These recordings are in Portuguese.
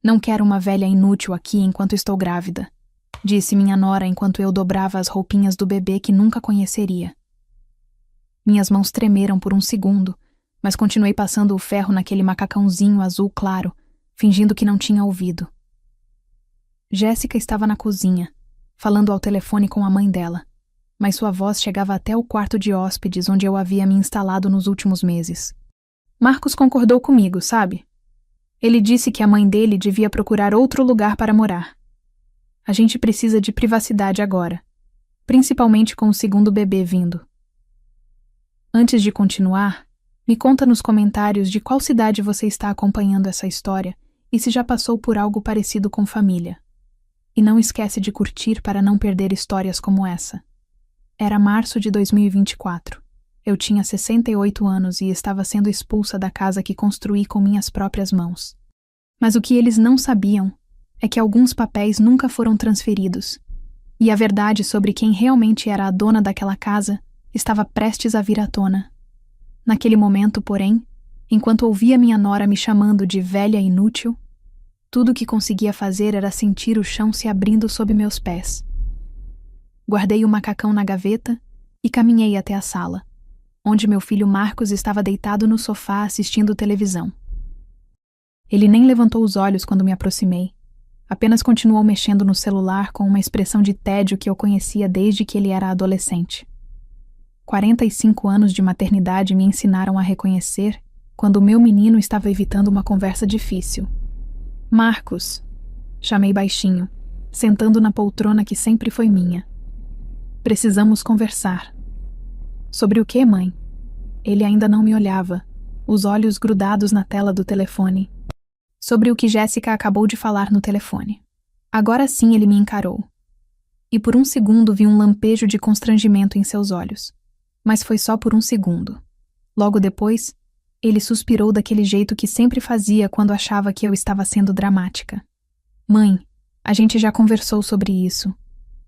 Não quero uma velha inútil aqui enquanto estou grávida, disse minha nora enquanto eu dobrava as roupinhas do bebê que nunca conheceria. Minhas mãos tremeram por um segundo, mas continuei passando o ferro naquele macacãozinho azul claro, fingindo que não tinha ouvido. Jéssica estava na cozinha, falando ao telefone com a mãe dela, mas sua voz chegava até o quarto de hóspedes onde eu havia me instalado nos últimos meses. Marcos concordou comigo, sabe? Ele disse que a mãe dele devia procurar outro lugar para morar. A gente precisa de privacidade agora, principalmente com o segundo bebê vindo. Antes de continuar, me conta nos comentários de qual cidade você está acompanhando essa história e se já passou por algo parecido com família. E não esquece de curtir para não perder histórias como essa. Era março de 2024. Eu tinha 68 anos e estava sendo expulsa da casa que construí com minhas próprias mãos. Mas o que eles não sabiam é que alguns papéis nunca foram transferidos, e a verdade sobre quem realmente era a dona daquela casa estava prestes a vir à tona. Naquele momento, porém, enquanto ouvia minha nora me chamando de velha inútil, tudo o que conseguia fazer era sentir o chão se abrindo sob meus pés. Guardei o macacão na gaveta e caminhei até a sala, onde meu filho Marcos estava deitado no sofá assistindo televisão. Ele nem levantou os olhos quando me aproximei, apenas continuou mexendo no celular com uma expressão de tédio que eu conhecia desde que ele era adolescente. 45 anos de maternidade me ensinaram a reconhecer quando o meu menino estava evitando uma conversa difícil. Marcos, chamei baixinho, sentando na poltrona que sempre foi minha. Precisamos conversar. Sobre o quê, mãe? Ele ainda não me olhava, os olhos grudados na tela do telefone. Sobre o que Jéssica acabou de falar no telefone. Agora sim ele me encarou. E por um segundo vi um lampejo de constrangimento em seus olhos. Mas foi só por um segundo. Logo depois, ele suspirou daquele jeito que sempre fazia quando achava que eu estava sendo dramática. Mãe, a gente já conversou sobre isso.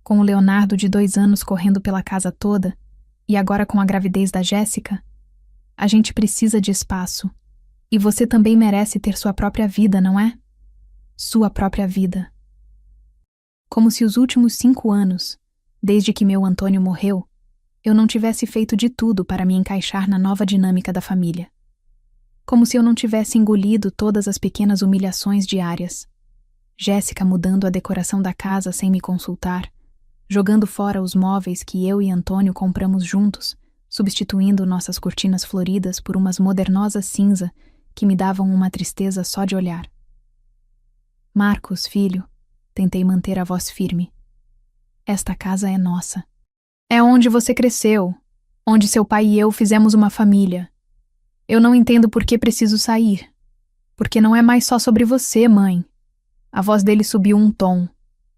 Com o Leonardo de 2 anos correndo pela casa toda, e agora com a gravidez da Jéssica, a gente precisa de espaço. E você também merece ter sua própria vida, não é? Sua própria vida. Como se os últimos 5 anos, desde que meu Antônio morreu, eu não tivesse feito de tudo para me encaixar na nova dinâmica da família. Como se eu não tivesse engolido todas as pequenas humilhações diárias. Jéssica mudando a decoração da casa sem me consultar, jogando fora os móveis que eu e Antônio compramos juntos, substituindo nossas cortinas floridas por umas modernosas cinza que me davam uma tristeza só de olhar. Marcos, filho, tentei manter a voz firme. Esta casa é nossa. É onde você cresceu, onde seu pai e eu fizemos uma família. Eu não entendo por que preciso sair. Porque não é mais só sobre você, mãe. A voz dele subiu um tom,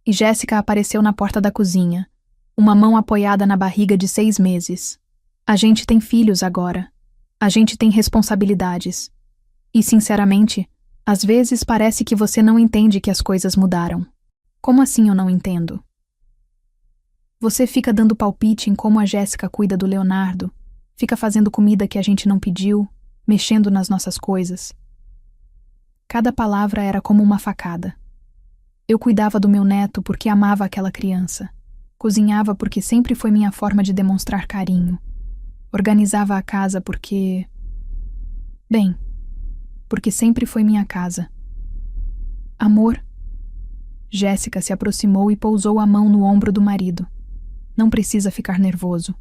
e Jéssica apareceu na porta da cozinha, uma mão apoiada na barriga de 6 meses. A gente tem filhos agora. A gente tem responsabilidades. E, sinceramente, às vezes parece que você não entende que as coisas mudaram. Como assim eu não entendo? Você fica dando palpite em como a Jéssica cuida do Leonardo, fica fazendo comida que a gente não pediu, mexendo nas nossas coisas. Cada palavra era como uma facada. Eu cuidava do meu neto porque amava aquela criança. Cozinhava porque sempre foi minha forma de demonstrar carinho. Organizava a casa porque... Bem, porque sempre foi minha casa. Amor. Jéssica se aproximou e pousou a mão no ombro do marido. Não precisa ficar nervoso.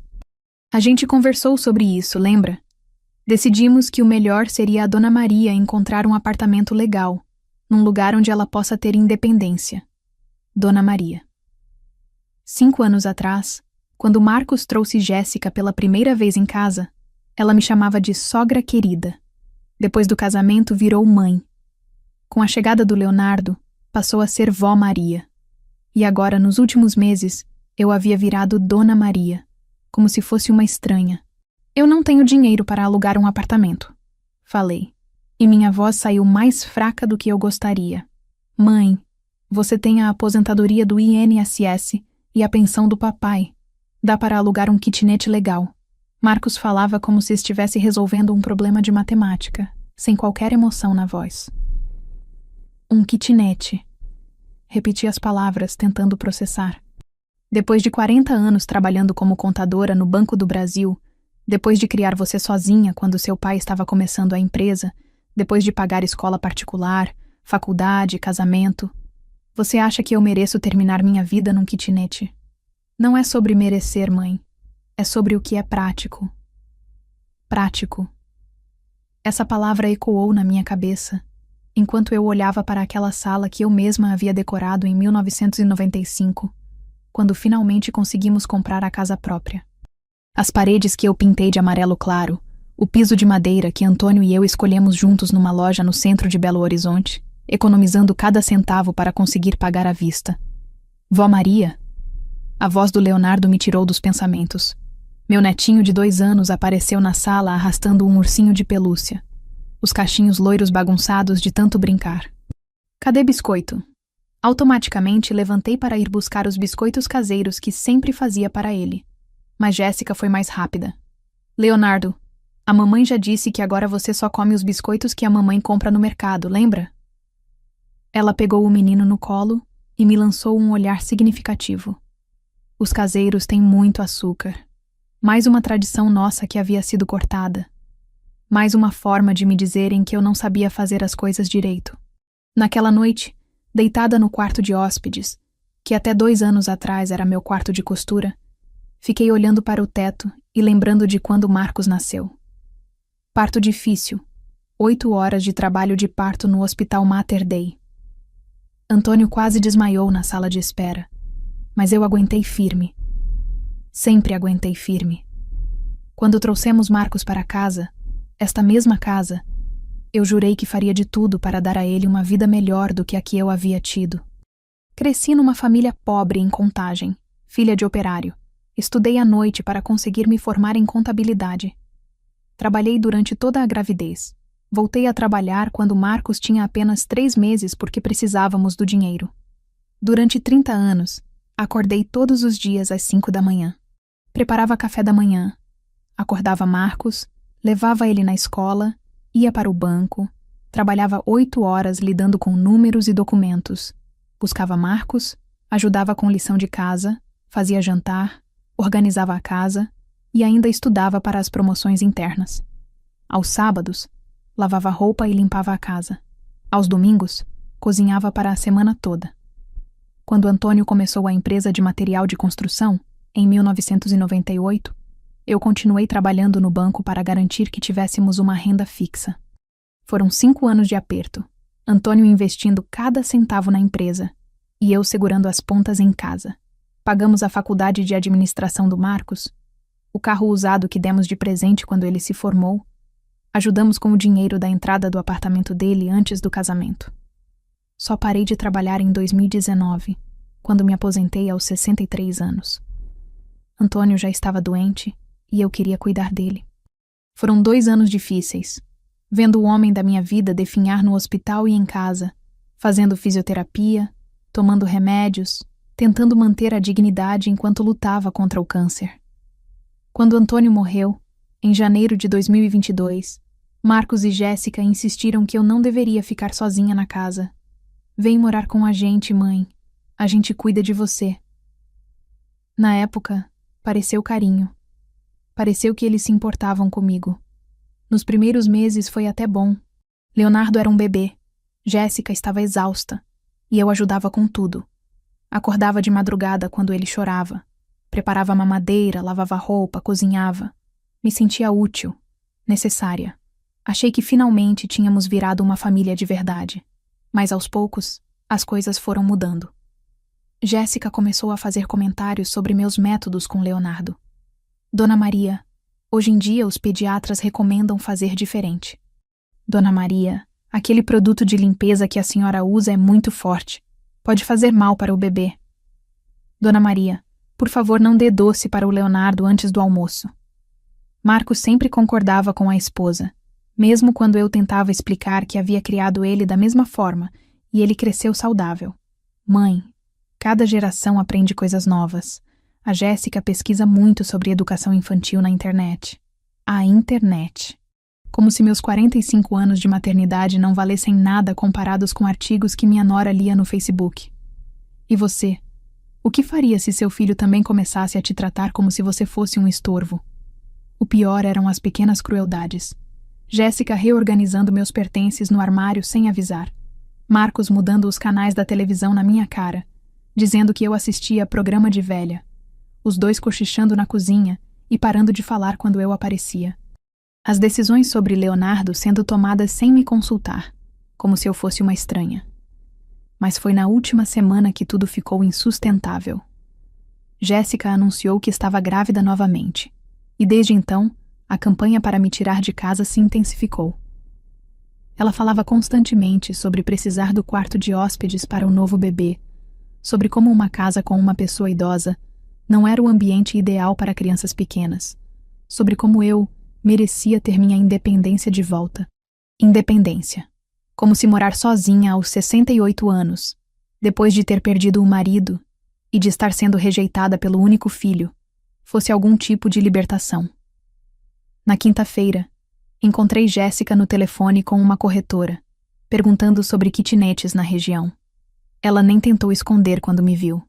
A gente conversou sobre isso, lembra? Decidimos que o melhor seria a Dona Maria encontrar um apartamento legal, num lugar onde ela possa ter independência. Dona Maria. 5 anos atrás, quando Marcos trouxe Jéssica pela primeira vez em casa, ela me chamava de sogra querida. Depois do casamento, virou mãe. Com a chegada do Leonardo, passou a ser vó Maria. E agora, nos últimos meses, eu havia virado Dona Maria, como se fosse uma estranha. Eu não tenho dinheiro para alugar um apartamento, falei, e minha voz saiu mais fraca do que eu gostaria. Mãe, você tem a aposentadoria do INSS e a pensão do papai. Dá para alugar um kitnet legal. Marcos falava como se estivesse resolvendo um problema de matemática, sem qualquer emoção na voz. Um kitnet. Repeti as palavras, tentando processar. Depois de 40 anos trabalhando como contadora no Banco do Brasil, depois de criar você sozinha quando seu pai estava começando a empresa, depois de pagar escola particular, faculdade, casamento, você acha que eu mereço terminar minha vida num kitnet? Não é sobre merecer, mãe. É sobre o que é prático. Prático. Essa palavra ecoou na minha cabeça, enquanto eu olhava para aquela sala que eu mesma havia decorado em 1995, quando finalmente conseguimos comprar a casa própria. As paredes que eu pintei de amarelo claro, o piso de madeira que Antônio e eu escolhemos juntos numa loja no centro de Belo Horizonte, economizando cada centavo para conseguir pagar à vista. Vó Maria? A voz do Leonardo me tirou dos pensamentos. Meu netinho de 2 anos apareceu na sala arrastando um ursinho de pelúcia. Os cachinhos loiros bagunçados de tanto brincar. Cadê biscoito? Automaticamente levantei para ir buscar os biscoitos caseiros que sempre fazia para ele. Mas Jéssica foi mais rápida. Leonardo, a mamãe já disse que agora você só come os biscoitos que a mamãe compra no mercado, lembra? Ela pegou o menino no colo e me lançou um olhar significativo. Os caseiros têm muito açúcar. Mais uma tradição nossa que havia sido cortada. Mais uma forma de me dizerem que eu não sabia fazer as coisas direito. Naquela noite, deitada no quarto de hóspedes, que até 2 anos atrás era meu quarto de costura, fiquei olhando para o teto e lembrando de quando Marcos nasceu. Parto difícil. 8 horas de trabalho de parto no Hospital Mater Dei. Antônio quase desmaiou na sala de espera, mas eu aguentei firme. Sempre aguentei firme. Quando trouxemos Marcos para casa, esta mesma casa, eu jurei que faria de tudo para dar a ele uma vida melhor do que a que eu havia tido. Cresci numa família pobre em Contagem, filha de operário. Estudei à noite para conseguir me formar em contabilidade. Trabalhei durante toda a gravidez. Voltei a trabalhar quando Marcos tinha apenas 3 meses porque precisávamos do dinheiro. Durante 30 anos, acordei todos os dias às 5 da manhã. Preparava café da manhã. Acordava Marcos, levava ele na escola, ia para o banco, trabalhava 8 horas lidando com números e documentos. Buscava Marcos, ajudava com lição de casa, fazia jantar, organizava a casa e ainda estudava para as promoções internas. Aos sábados, lavava roupa e limpava a casa. Aos domingos, cozinhava para a semana toda. Quando Antônio começou a empresa de material de construção, em 1998, eu continuei trabalhando no banco para garantir que tivéssemos uma renda fixa. Foram 5 anos de aperto, Antônio investindo cada centavo na empresa e eu segurando as pontas em casa. Pagamos a faculdade de administração do Marcos, o carro usado que demos de presente quando ele se formou, ajudamos com o dinheiro da entrada do apartamento dele antes do casamento. Só parei de trabalhar em 2019, quando me aposentei aos 63 anos. Antônio já estava doente e eu queria cuidar dele. Foram 2 anos difíceis, vendo o homem da minha vida definhar no hospital e em casa, fazendo fisioterapia, tomando remédios, tentando manter a dignidade enquanto lutava contra o câncer. Quando Antônio morreu, em janeiro de 2022, Marcos e Jéssica insistiram que eu não deveria ficar sozinha na casa. Vem morar com a gente, mãe. A gente cuida de você. Na época, pareceu carinho. Pareceu que eles se importavam comigo. Nos primeiros meses foi até bom. Leonardo era um bebê. Jéssica estava exausta. E eu ajudava com tudo. Acordava de madrugada quando ele chorava. Preparava mamadeira, lavava roupa, cozinhava. Me sentia útil, necessária. Achei que finalmente tínhamos virado uma família de verdade. Mas aos poucos, as coisas foram mudando. Jéssica começou a fazer comentários sobre meus métodos com Leonardo. Dona Maria, hoje em dia os pediatras recomendam fazer diferente. Dona Maria, aquele produto de limpeza que a senhora usa é muito forte. Pode fazer mal para o bebê. Dona Maria, por favor não dê doce para o Leonardo antes do almoço. Marcos sempre concordava com a esposa, mesmo quando eu tentava explicar que havia criado ele da mesma forma e ele cresceu saudável. Mãe, cada geração aprende coisas novas. A Jéssica pesquisa muito sobre educação infantil na internet. A internet. Como se meus 45 anos de maternidade não valessem nada comparados com artigos que minha nora lia no Facebook. E você? O que faria se seu filho também começasse a te tratar como se você fosse um estorvo? O pior eram as pequenas crueldades. Jéssica reorganizando meus pertences no armário sem avisar. Marcos mudando os canais da televisão na minha cara, dizendo que eu assistia programa de velha. Os dois cochichando na cozinha e parando de falar quando eu aparecia. As decisões sobre Leonardo sendo tomadas sem me consultar, como se eu fosse uma estranha. Mas foi na última semana que tudo ficou insustentável. Jéssica anunciou que estava grávida novamente, e desde então, a campanha para me tirar de casa se intensificou. Ela falava constantemente sobre precisar do quarto de hóspedes para o novo bebê, sobre como uma casa com uma pessoa idosa não era o ambiente ideal para crianças pequenas, sobre como eu merecia ter minha independência de volta. Independência. Como se morar sozinha aos 68 anos, depois de ter perdido o marido e de estar sendo rejeitada pelo único filho, fosse algum tipo de libertação. Na quinta-feira, encontrei Jéssica no telefone com uma corretora, perguntando sobre kitnetes na região. Ela nem tentou esconder quando me viu.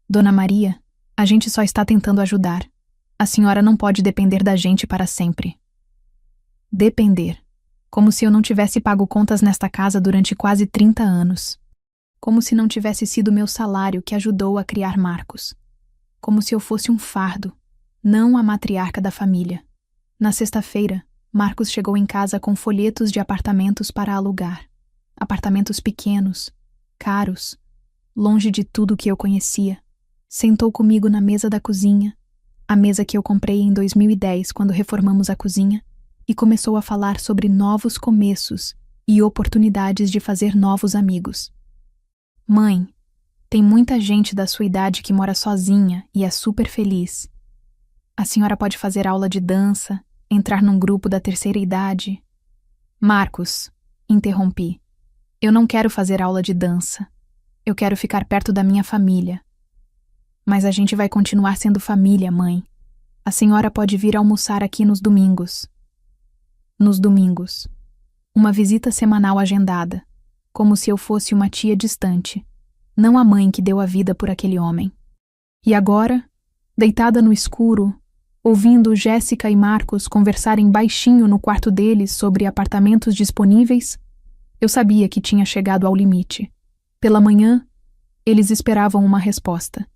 Dona Maria, a gente só está tentando ajudar. A senhora não pode depender da gente para sempre. Depender. Como se eu não tivesse pago contas nesta casa durante quase 30 anos. Como se não tivesse sido meu salário que ajudou a criar Marcos. Como se eu fosse um fardo, não a matriarca da família. Na sexta-feira, Marcos chegou em casa com folhetos de apartamentos para alugar. Apartamentos pequenos, caros, longe de tudo que eu conhecia. Sentou comigo na mesa da cozinha, a mesa que eu comprei em 2010 quando reformamos a cozinha, e começou a falar sobre novos começos e oportunidades de fazer novos amigos. Mãe, tem muita gente da sua idade que mora sozinha e é super feliz. A senhora pode fazer aula de dança, entrar num grupo da terceira idade. Marcos, interrompi. Eu não quero fazer aula de dança. Eu quero ficar perto da minha família. Mas a gente vai continuar sendo família, mãe. A senhora pode vir almoçar aqui nos domingos. Nos domingos. Uma visita semanal agendada, como se eu fosse uma tia distante, não a mãe que deu a vida por aquele homem. E agora, deitada no escuro, ouvindo Jéssica e Marcos conversarem baixinho no quarto deles sobre apartamentos disponíveis, eu sabia que tinha chegado ao limite. Pela manhã, eles esperavam uma resposta.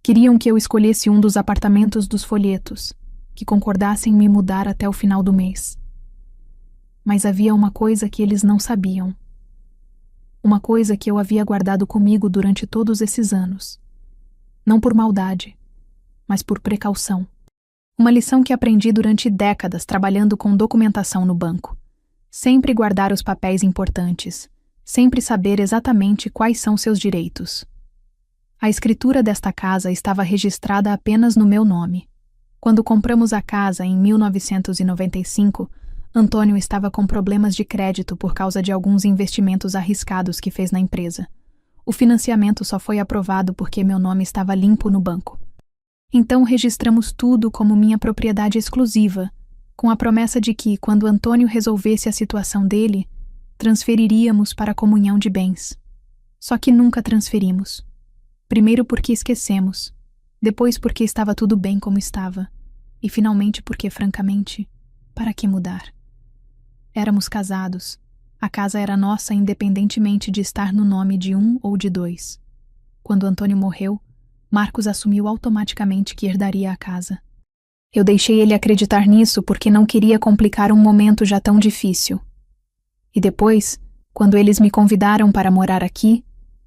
Queriam que eu escolhesse um dos apartamentos dos folhetos, que concordassem me mudar até o final do mês. Mas havia uma coisa que eles não sabiam. Uma coisa que eu havia guardado comigo durante todos esses anos. Não por maldade, mas por precaução. Uma lição que aprendi durante décadas trabalhando com documentação no banco. Sempre guardar os papéis importantes. Sempre saber exatamente quais são seus direitos. A escritura desta casa estava registrada apenas no meu nome. Quando compramos a casa em 1995, Antônio estava com problemas de crédito por causa de alguns investimentos arriscados que fez na empresa. O financiamento só foi aprovado porque meu nome estava limpo no banco. Então registramos tudo como minha propriedade exclusiva, com a promessa de que, quando Antônio resolvesse a situação dele, transferiríamos para a comunhão de bens. Só que nunca transferimos. Primeiro porque esquecemos, depois porque estava tudo bem como estava, e finalmente porque, francamente, para que mudar? Éramos casados. A casa era nossa independentemente de estar no nome de um ou de dois. Quando Antônio morreu, Marcos assumiu automaticamente que herdaria a casa. Eu deixei ele acreditar nisso porque não queria complicar um momento já tão difícil. E depois, quando eles me convidaram para morar aqui,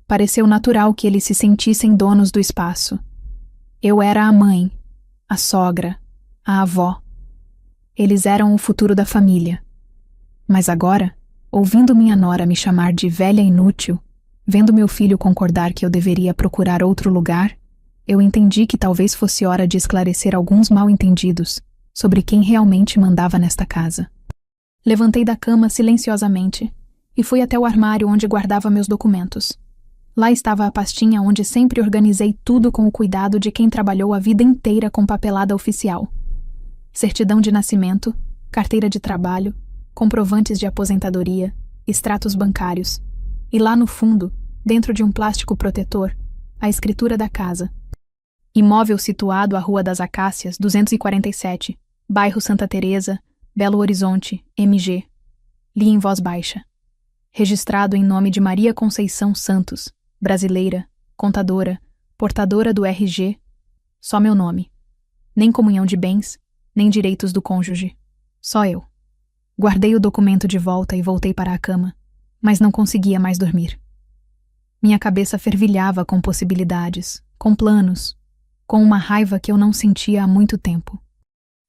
pareceu natural que eles se sentissem donos do espaço. Eu era a mãe, a sogra, a avó. Eles eram o futuro da família. Mas agora, ouvindo minha nora me chamar de velha inútil, vendo meu filho concordar que eu deveria procurar outro lugar, eu entendi que talvez fosse hora de esclarecer alguns mal-entendidos sobre quem realmente mandava nesta casa. Levantei da cama silenciosamente e fui até o armário onde guardava meus documentos. Lá estava a pastinha onde sempre organizei tudo com o cuidado de quem trabalhou a vida inteira com papelada oficial. Certidão de nascimento, carteira de trabalho, comprovantes de aposentadoria, extratos bancários, e lá no fundo, dentro de um plástico protetor, a escritura da casa. Imóvel situado à Rua das Acácias, 247, bairro Santa Teresa, Belo Horizonte, MG. Li em voz baixa. Registrado em nome de Maria Conceição Santos, brasileira, contadora, portadora do RG. Só meu nome. Nem comunhão de bens, nem direitos do cônjuge. Só eu. Guardei o documento de volta e voltei para a cama, mas não conseguia mais dormir. Minha cabeça fervilhava com possibilidades, com planos, com uma raiva que eu não sentia há muito tempo.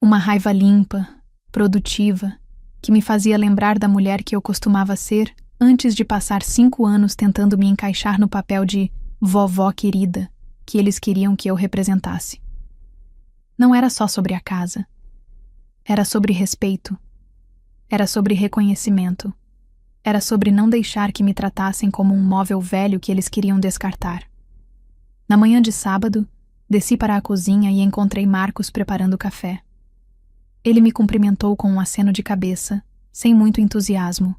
Uma raiva limpa, produtiva, que me fazia lembrar da mulher que eu costumava ser antes de passar 5 anos tentando me encaixar no papel de vovó querida que eles queriam que eu representasse. Não era só sobre a casa. Era sobre respeito. Era sobre reconhecimento. Era sobre não deixar que me tratassem como um móvel velho que eles queriam descartar. Na manhã de sábado, desci para a cozinha e encontrei Marcos preparando café. Ele me cumprimentou com um aceno de cabeça, sem muito entusiasmo.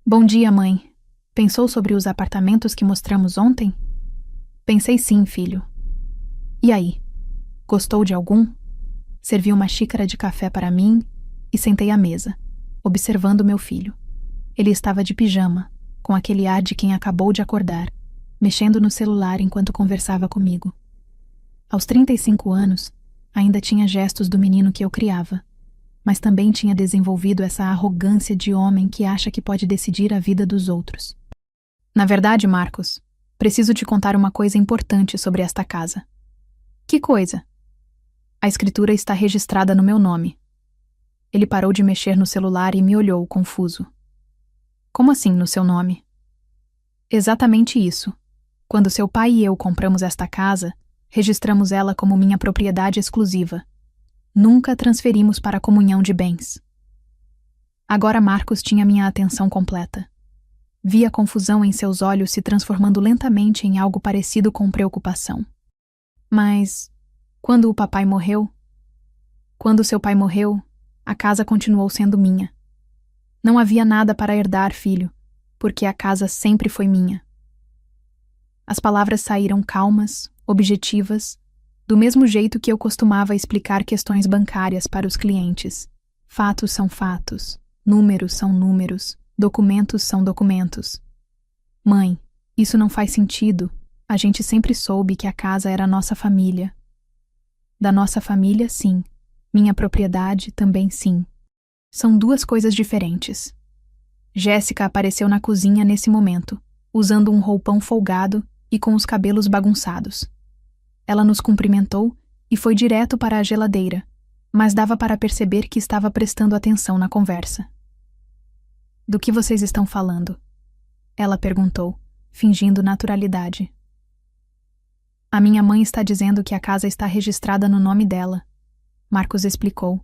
Bom dia, mãe. Pensou sobre os apartamentos que mostramos ontem? Pensei sim, filho. E aí? Gostou de algum? Servi uma xícara de café para mim e sentei à mesa, observando meu filho. Ele estava de pijama, com aquele ar de quem acabou de acordar, mexendo no celular enquanto conversava comigo. Aos 35 anos, ainda tinha gestos do menino que eu criava, mas também tinha desenvolvido essa arrogância de homem que acha que pode decidir a vida dos outros. Na verdade, Marcos, preciso te contar uma coisa importante sobre esta casa. Que coisa? A escritura está registrada no meu nome. Ele parou de mexer no celular e me olhou, confuso. Como assim, no seu nome? Exatamente isso. Quando seu pai e eu compramos esta casa, registramos ela como minha propriedade exclusiva. Nunca a transferimos para a comunhão de bens. Agora Marcos tinha minha atenção completa. Vi a confusão em seus olhos se transformando lentamente em algo parecido com preocupação. Mas, quando o papai morreu? Quando seu pai morreu, a casa continuou sendo minha. Não havia nada para herdar, filho, porque a casa sempre foi minha. As palavras saíram calmas, objetivas, do mesmo jeito que eu costumava explicar questões bancárias para os clientes. Fatos são fatos, números são números, documentos são documentos. Mãe, isso não faz sentido. A gente sempre soube que a casa era nossa família. Da nossa família, sim. Minha propriedade, também sim. São duas coisas diferentes. Jéssica apareceu na cozinha nesse momento, usando um roupão folgado e com os cabelos bagunçados. Ela nos cumprimentou e foi direto para a geladeira, mas dava para perceber que estava prestando atenção na conversa. Do que vocês estão falando? Ela perguntou, fingindo naturalidade. A minha mãe está dizendo que a casa está registrada no nome dela, Marcos explicou,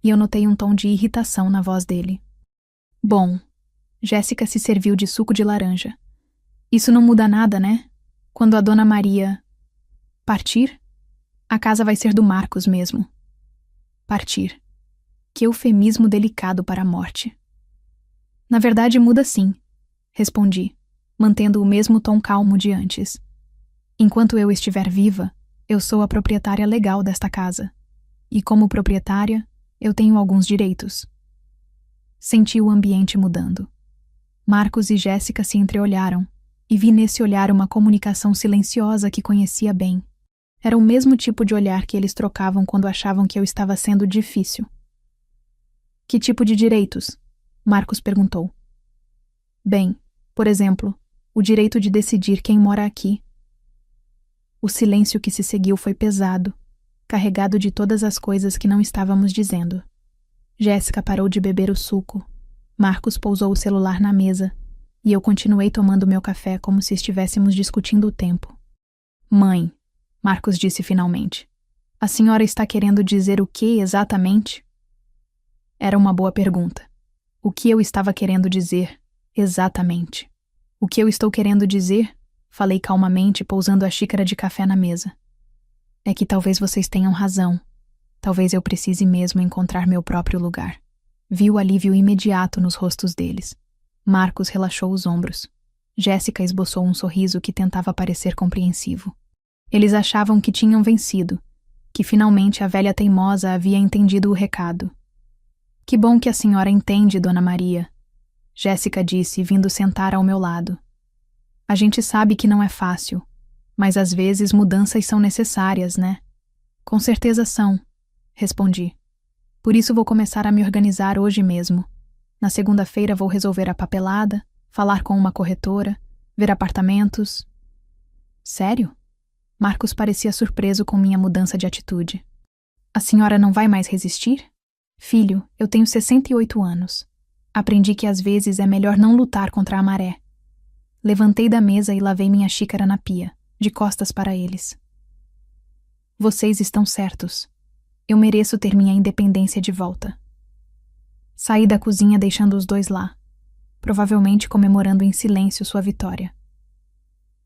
e eu notei um tom de irritação na voz dele. Bom, Jéssica se serviu de suco de laranja. Isso não muda nada, né? Quando a dona Maria partir, a casa vai ser do Marcos mesmo. Partir. Que eufemismo delicado para a morte. Na verdade, muda sim, respondi, mantendo o mesmo tom calmo de antes. Enquanto eu estiver viva, eu sou a proprietária legal desta casa. E como proprietária, eu tenho alguns direitos. Senti o ambiente mudando. Marcos e Jéssica se entreolharam, e vi nesse olhar uma comunicação silenciosa que conhecia bem. Era o mesmo tipo de olhar que eles trocavam quando achavam que eu estava sendo difícil. Que tipo de direitos? Marcos perguntou. Bem, por exemplo, o direito de decidir quem mora aqui. O silêncio que se seguiu foi pesado, carregado de todas as coisas que não estávamos dizendo. Jéssica parou de beber o suco. Marcos pousou o celular na mesa, e eu continuei tomando meu café como se estivéssemos discutindo o tempo. Mãe, Marcos disse finalmente, a senhora está querendo dizer o que exatamente? Era uma boa pergunta. O que eu estava querendo dizer, exatamente? O que eu estou querendo dizer? Falei calmamente, pousando a xícara de café na mesa. É que talvez vocês tenham razão. Talvez eu precise mesmo encontrar meu próprio lugar. Vi o alívio imediato nos rostos deles. Marcos relaxou os ombros. Jéssica esboçou um sorriso que tentava parecer compreensivo. Eles achavam que tinham vencido, que finalmente a velha teimosa havia entendido o recado. Que bom que a senhora entende, Dona Maria, Jéssica disse, vindo sentar ao meu lado. A gente sabe que não é fácil, mas às vezes mudanças são necessárias, né? Com certeza são, respondi. Por isso vou começar a me organizar hoje mesmo. Na segunda-feira vou resolver a papelada, falar com uma corretora, ver apartamentos. Sério? Marcos parecia surpreso com minha mudança de atitude. A senhora não vai mais resistir? Filho, eu tenho 68 anos. Aprendi que às vezes é melhor não lutar contra a maré. Levantei da mesa e lavei minha xícara na pia, de costas para eles. Vocês estão certos. Eu mereço ter minha independência de volta. Saí da cozinha deixando os dois lá, provavelmente comemorando em silêncio sua vitória.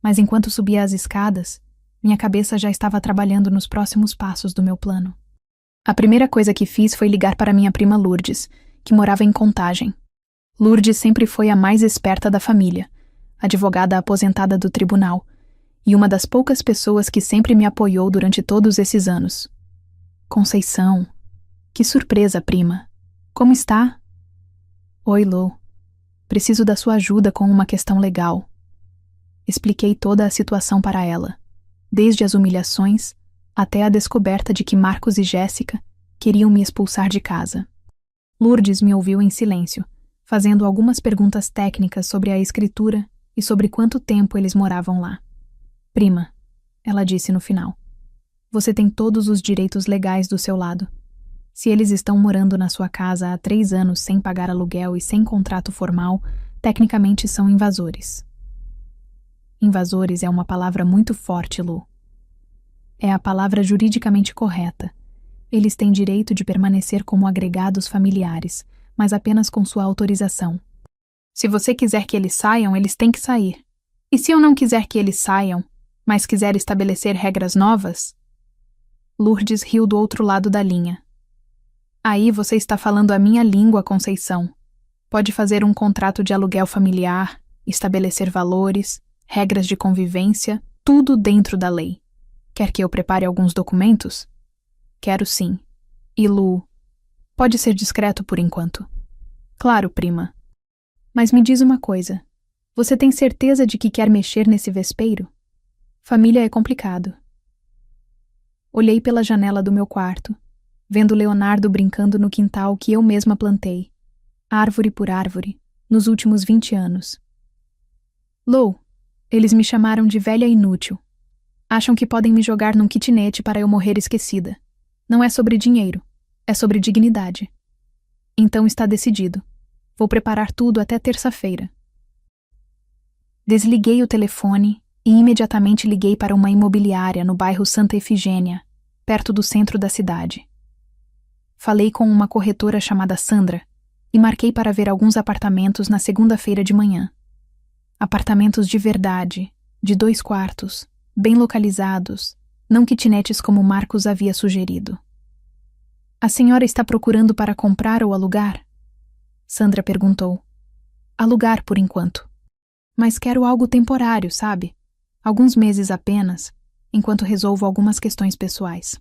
Mas enquanto subia as escadas, minha cabeça já estava trabalhando nos próximos passos do meu plano. A primeira coisa que fiz foi ligar para minha prima Lourdes, que morava em Contagem. Lourdes sempre foi a mais esperta da família, advogada aposentada do tribunal, e uma das poucas pessoas que sempre me apoiou durante todos esses anos. Conceição. Que surpresa, prima. Como está? Oi, Lô. Preciso da sua ajuda com uma questão legal. Expliquei toda a situação para ela, desde as humilhações até a descoberta de que Marcos e Jéssica queriam me expulsar de casa. Lourdes me ouviu em silêncio, fazendo algumas perguntas técnicas sobre a escritura e sobre quanto tempo eles moravam lá. Prima, ela disse no final, você tem todos os direitos legais do seu lado. Se eles estão morando na sua casa há 3 anos sem pagar aluguel e sem contrato formal, tecnicamente são invasores. Invasores é uma palavra muito forte, Lu. É a palavra juridicamente correta. Eles têm direito de permanecer como agregados familiares, mas apenas com sua autorização. Se você quiser que eles saiam, eles têm que sair. E se eu não quiser que eles saiam, mas quiser estabelecer regras novas? Lourdes riu do outro lado da linha. Aí você está falando a minha língua, Conceição. Pode fazer um contrato de aluguel familiar, estabelecer valores, regras de convivência, tudo dentro da lei. Quer que eu prepare alguns documentos? Quero sim. E Lu, pode ser discreto por enquanto. Claro, prima. Mas me diz uma coisa. Você tem certeza de que quer mexer nesse vespeiro? Família é complicado. Olhei pela janela do meu quarto, vendo Leonardo brincando no quintal que eu mesma plantei, árvore por árvore, nos últimos 20 anos. Lou, eles me chamaram de velha inútil. Acham que podem me jogar num kitnet para eu morrer esquecida. Não é sobre dinheiro, é sobre dignidade. Então está decidido. Vou preparar tudo até terça-feira. Desliguei o telefone e imediatamente liguei para uma imobiliária no bairro Santa Efigênia, perto do centro da cidade. Falei com uma corretora chamada Sandra e marquei para ver alguns apartamentos na segunda-feira de manhã. Apartamentos de verdade, de 2 quartos, bem localizados, não kitnets como Marcos havia sugerido. A senhora está procurando para comprar ou alugar? Sandra perguntou. Alugar por enquanto. Mas quero algo temporário, sabe? Alguns meses apenas, enquanto resolvo algumas questões pessoais.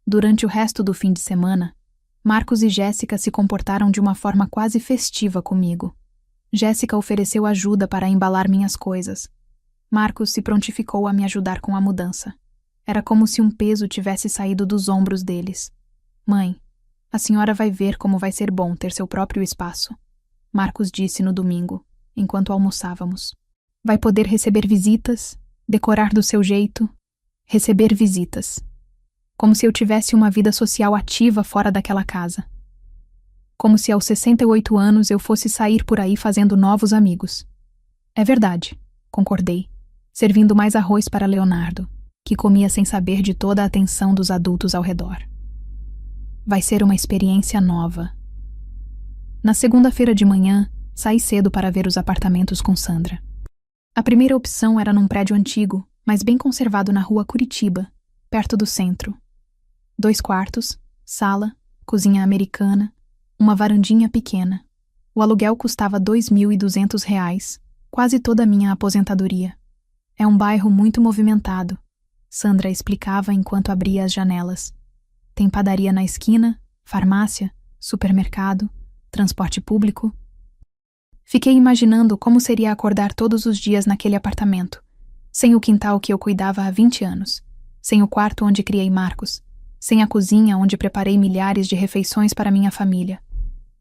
Durante o resto do fim de semana, Marcos e Jéssica se comportaram de uma forma quase festiva comigo. Jéssica ofereceu ajuda para embalar minhas coisas. Marcos se prontificou a me ajudar com a mudança. Era como se um peso tivesse saído dos ombros deles. Mãe, a senhora vai ver como vai ser bom ter seu próprio espaço, Marcos disse no domingo, enquanto almoçávamos. Vai poder receber visitas, decorar do seu jeito, receber visitas. Como se eu tivesse uma vida social ativa fora daquela casa. Como se aos 68 anos eu fosse sair por aí fazendo novos amigos. É verdade, concordei, servindo mais arroz para Leonardo, que comia sem saber de toda a atenção dos adultos ao redor. Vai ser uma experiência nova. Na segunda-feira de manhã, saí cedo para ver os apartamentos com Sandra. A primeira opção era num prédio antigo, mas bem conservado na rua Curitiba, perto do centro. 2 quartos, sala, cozinha americana, Uma varandinha pequena. O aluguel custava R$ 2.200, quase toda a minha aposentadoria. É um bairro muito movimentado, Sandra explicava enquanto abria as janelas. Tem padaria na esquina, farmácia, supermercado, transporte público. Fiquei imaginando como seria acordar todos os dias naquele apartamento, sem o quintal que eu cuidava há 20 anos, sem o quarto onde criei Marcos, sem a cozinha onde preparei milhares de refeições para minha família.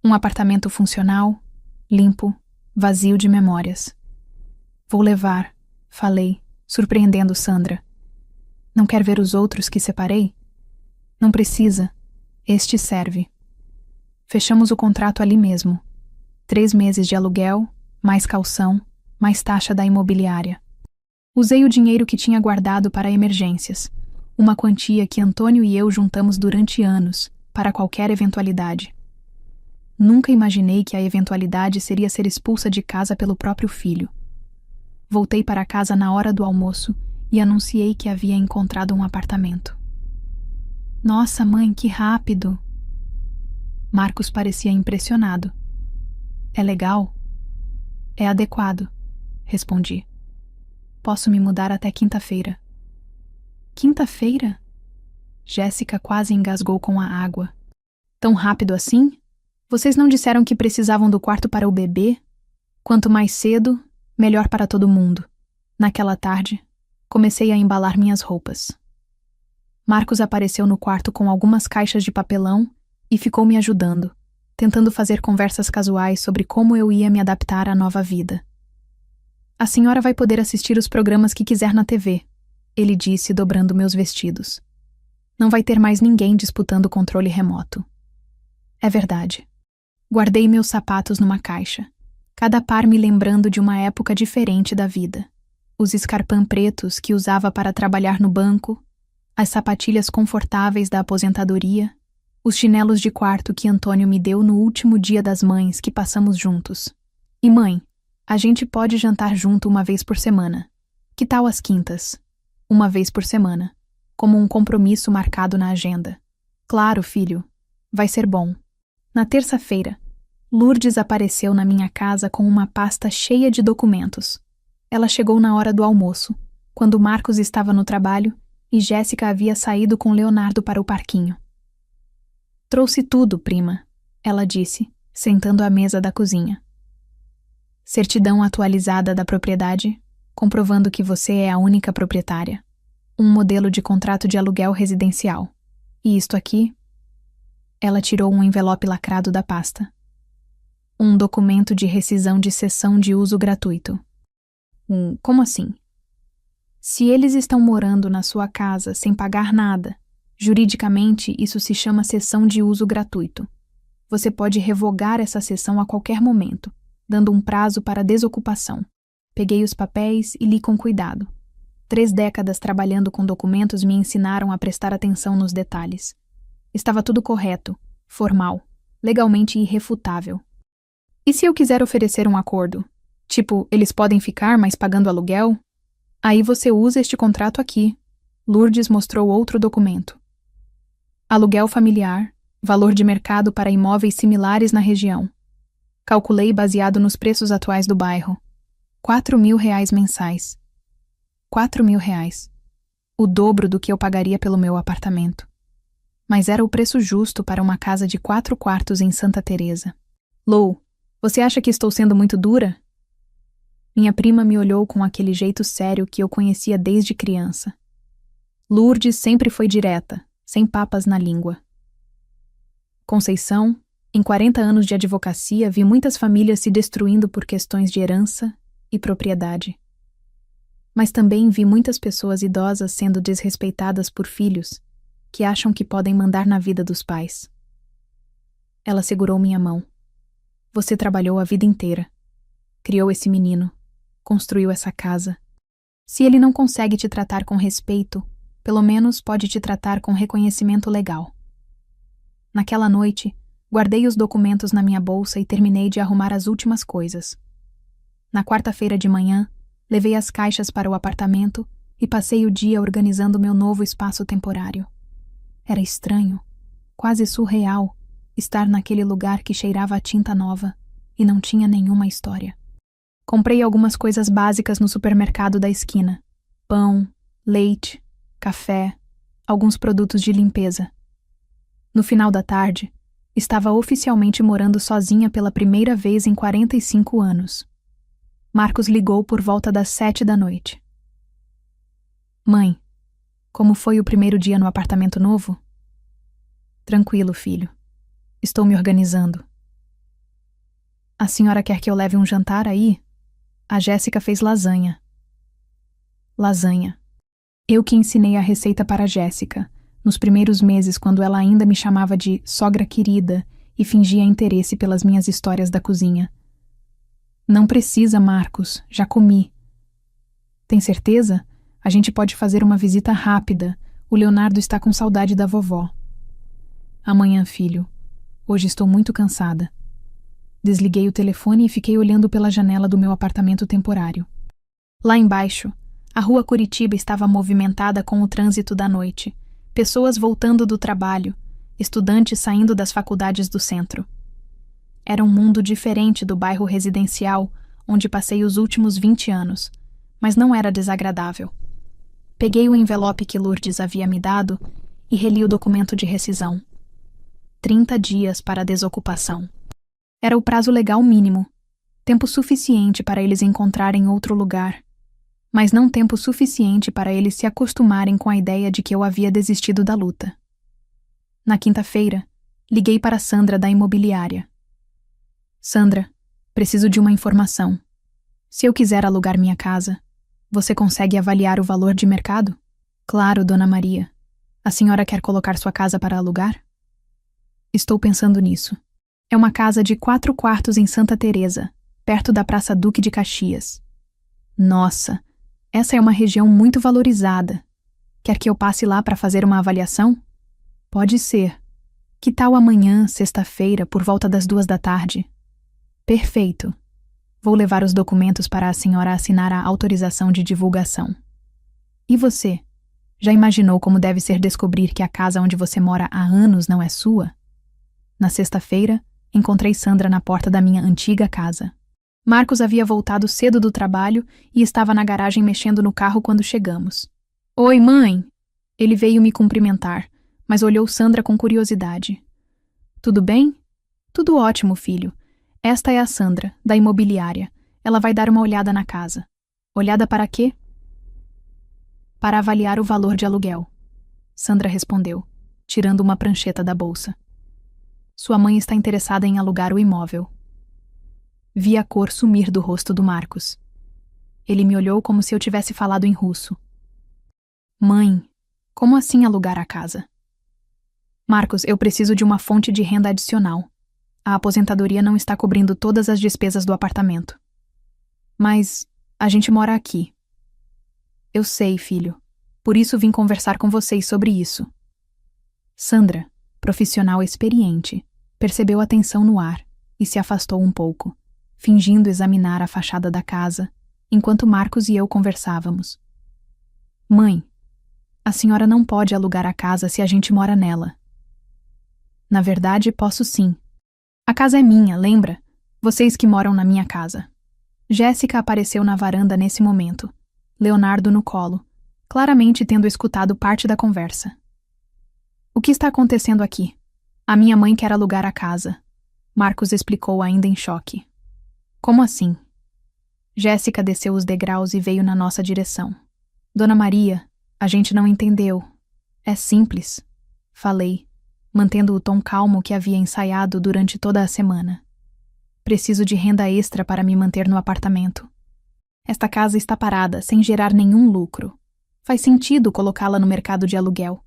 Um apartamento funcional, limpo, vazio de memórias. Vou levar, falei, surpreendendo Sandra. Não quer ver os outros que separei? Não precisa. Este serve. Fechamos o contrato ali mesmo. 3 meses de aluguel, mais calção, mais taxa da imobiliária. Usei o dinheiro que tinha guardado para emergências, uma quantia que Antônio e eu juntamos durante anos, para qualquer eventualidade. Nunca imaginei que a eventualidade seria ser expulsa de casa pelo próprio filho. Voltei para casa na hora do almoço e anunciei que havia encontrado um apartamento. Nossa, mãe, que rápido! Marcos parecia impressionado. É legal? É adequado, respondi. Posso me mudar até quinta-feira. Quinta-feira? Jéssica quase engasgou com a água. Tão rápido assim? Vocês não disseram que precisavam do quarto para o bebê? Quanto mais cedo, melhor para todo mundo. Naquela tarde, comecei a embalar minhas roupas. Marcos apareceu no quarto com algumas caixas de papelão e ficou me ajudando, tentando fazer conversas casuais sobre como eu ia me adaptar à nova vida. A senhora vai poder assistir os programas que quiser na TV, ele disse, dobrando meus vestidos. Não vai ter mais ninguém disputando o controle remoto. É verdade. Guardei meus sapatos numa caixa, cada par me lembrando de uma época diferente da vida. Os Scarpin pretos que usava para trabalhar no banco, as sapatilhas confortáveis da aposentadoria, os chinelos de quarto que Antônio me deu no último dia das mães que passamos juntos. E mãe, a gente pode jantar junto uma vez por semana. Que tal as quintas? Uma vez por semana, como um compromisso marcado na agenda. Claro, filho, vai ser bom. Na terça-feira, Lourdes apareceu na minha casa com uma pasta cheia de documentos. Ela chegou na hora do almoço, quando Marcos estava no trabalho e Jéssica havia saído com Leonardo para o parquinho. Trouxe tudo, prima, ela disse, sentando à mesa da cozinha. Certidão atualizada da propriedade, comprovando que você é a única proprietária. Um modelo de contrato de aluguel residencial. E isto aqui? Ela tirou um envelope lacrado da pasta. Um documento de rescisão de cessão de uso gratuito. Como assim? Se eles estão morando na sua casa sem pagar nada, juridicamente isso se chama cessão de uso gratuito. Você pode revogar essa cessão a qualquer momento, dando um prazo para desocupação. Peguei os papéis e li com cuidado. 3 décadas trabalhando com documentos me ensinaram a prestar atenção nos detalhes. Estava tudo correto, formal, legalmente irrefutável. E se eu quiser oferecer um acordo? Tipo, eles podem ficar, mas pagando aluguel? Aí você usa este contrato aqui. Lourdes mostrou outro documento. Aluguel familiar, valor de mercado para imóveis similares na região. Calculei baseado nos preços atuais do bairro. R$ 4.000 mensais. R$ 4.000. O dobro do que eu pagaria pelo meu apartamento. Mas era o preço justo para uma casa de 4 quartos em Santa Teresa. Lou, você acha que estou sendo muito dura? Minha prima me olhou com aquele jeito sério que eu conhecia desde criança. Lourdes sempre foi direta, sem papas na língua. Conceição, em 40 anos de advocacia, vi muitas famílias se destruindo por questões de herança e propriedade. Mas também vi muitas pessoas idosas sendo desrespeitadas por filhos que acham que podem mandar na vida dos pais. Ela segurou minha mão. Você trabalhou a vida inteira. Criou esse menino. Construiu essa casa. Se ele não consegue te tratar com respeito, pelo menos pode te tratar com reconhecimento legal. Naquela noite, guardei os documentos na minha bolsa e terminei de arrumar as últimas coisas. Na quarta-feira de manhã, levei as caixas para o apartamento e passei o dia organizando meu novo espaço temporário. Era estranho, quase surreal, estar naquele lugar que cheirava a tinta nova e não tinha nenhuma história. Comprei algumas coisas básicas no supermercado da esquina: pão, leite, café, alguns produtos de limpeza. No final da tarde, estava oficialmente morando sozinha pela primeira vez em 45 anos. Marcos ligou por volta das 7 da noite. Mãe, como foi o primeiro dia no apartamento novo? Tranquilo, filho. Estou me organizando. A senhora quer que eu leve um jantar aí? A Jéssica fez lasanha. Lasanha. Eu que ensinei a receita para a Jéssica, nos primeiros meses quando ela ainda me chamava de sogra querida e fingia interesse pelas minhas histórias da cozinha. Não precisa, Marcos, já comi. Tem certeza? A gente pode fazer uma visita rápida. O Leonardo está com saudade da vovó. Amanhã, filho. Hoje estou muito cansada. Desliguei o telefone e fiquei olhando pela janela do meu apartamento temporário. Lá embaixo, a rua Curitiba estava movimentada com o trânsito da noite, pessoas voltando do trabalho, estudantes saindo das faculdades do centro. Era um mundo diferente do bairro residencial onde passei os últimos 20 anos, mas não era desagradável. Peguei o envelope que Lourdes havia me dado e reli o documento de rescisão. 30 dias para a desocupação. Era o prazo legal mínimo, tempo suficiente para eles encontrarem outro lugar, mas não tempo suficiente para eles se acostumarem com a ideia de que eu havia desistido da luta. Na quinta-feira, liguei para Sandra da imobiliária. Sandra, preciso de uma informação. Se eu quiser alugar minha casa, você consegue avaliar o valor de mercado? Claro, Dona Maria. A senhora quer colocar sua casa para alugar? Estou pensando nisso. É uma casa de 4 quartos em Santa Teresa, perto da Praça Duque de Caxias. Nossa, essa é uma região muito valorizada. Quer que eu passe lá para fazer uma avaliação? Pode ser. Que tal amanhã, sexta-feira, por volta das 2 da tarde? Perfeito. Vou levar os documentos para a senhora assinar a autorização de divulgação. E você? Já imaginou como deve ser descobrir que a casa onde você mora há anos não é sua? Na sexta-feira, encontrei Sandra na porta da minha antiga casa. Marcos havia voltado cedo do trabalho e estava na garagem mexendo no carro quando chegamos. Oi, mãe! Ele veio me cumprimentar, mas olhou Sandra com curiosidade. Tudo bem? Tudo ótimo, filho. Esta é a Sandra, da imobiliária. Ela vai dar uma olhada na casa. Olhada para quê? Para avaliar o valor de aluguel. Sandra respondeu, tirando uma prancheta da bolsa. Sua mãe está interessada em alugar o imóvel. Vi a cor sumir do rosto do Marcos. Ele me olhou como se eu tivesse falado em russo. Mãe, como assim alugar a casa? Marcos, eu preciso de uma fonte de renda adicional. A aposentadoria não está cobrindo todas as despesas do apartamento. Mas a gente mora aqui. Eu sei, filho. Por isso vim conversar com vocês sobre isso. Sandra, profissional experiente, percebeu a tensão no ar e se afastou um pouco, fingindo examinar a fachada da casa, enquanto Marcos e eu conversávamos. Mãe, a senhora não pode alugar a casa se a gente mora nela. Na verdade, posso sim. A casa é minha, lembra? Vocês que moram na minha casa. Jéssica apareceu na varanda nesse momento, Leonardo no colo, claramente tendo escutado parte da conversa. O que está acontecendo aqui? A minha mãe quer alugar a casa. Marcos explicou ainda em choque. Como assim? Jéssica desceu os degraus e veio na nossa direção. Dona Maria, a gente não entendeu. É simples. Falei, mantendo o tom calmo que havia ensaiado durante toda a semana. Preciso de renda extra para me manter no apartamento. Esta casa está parada, sem gerar nenhum lucro. Faz sentido colocá-la no mercado de aluguel.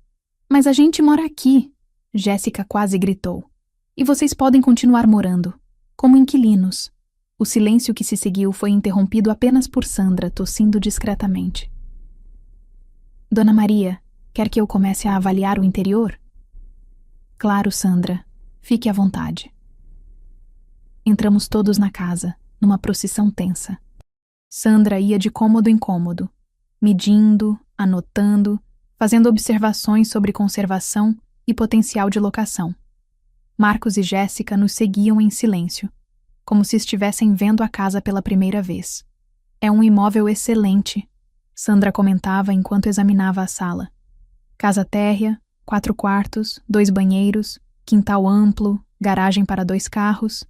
Mas a gente mora aqui, Jéssica quase gritou. E vocês podem continuar morando, como inquilinos. O silêncio que se seguiu foi interrompido apenas por Sandra, tossindo discretamente. Dona Maria, quer que eu comece a avaliar o interior? Claro, Sandra. Fique à vontade. Entramos todos na casa, numa procissão tensa. Sandra ia de cômodo em cômodo, medindo, anotando, fazendo observações sobre conservação e potencial de locação. Marcos e Jéssica nos seguiam em silêncio, como se estivessem vendo a casa pela primeira vez. É um imóvel excelente, Sandra comentava enquanto examinava a sala. Casa térrea, 4 quartos, 2 banheiros, quintal amplo, garagem para 2 carros.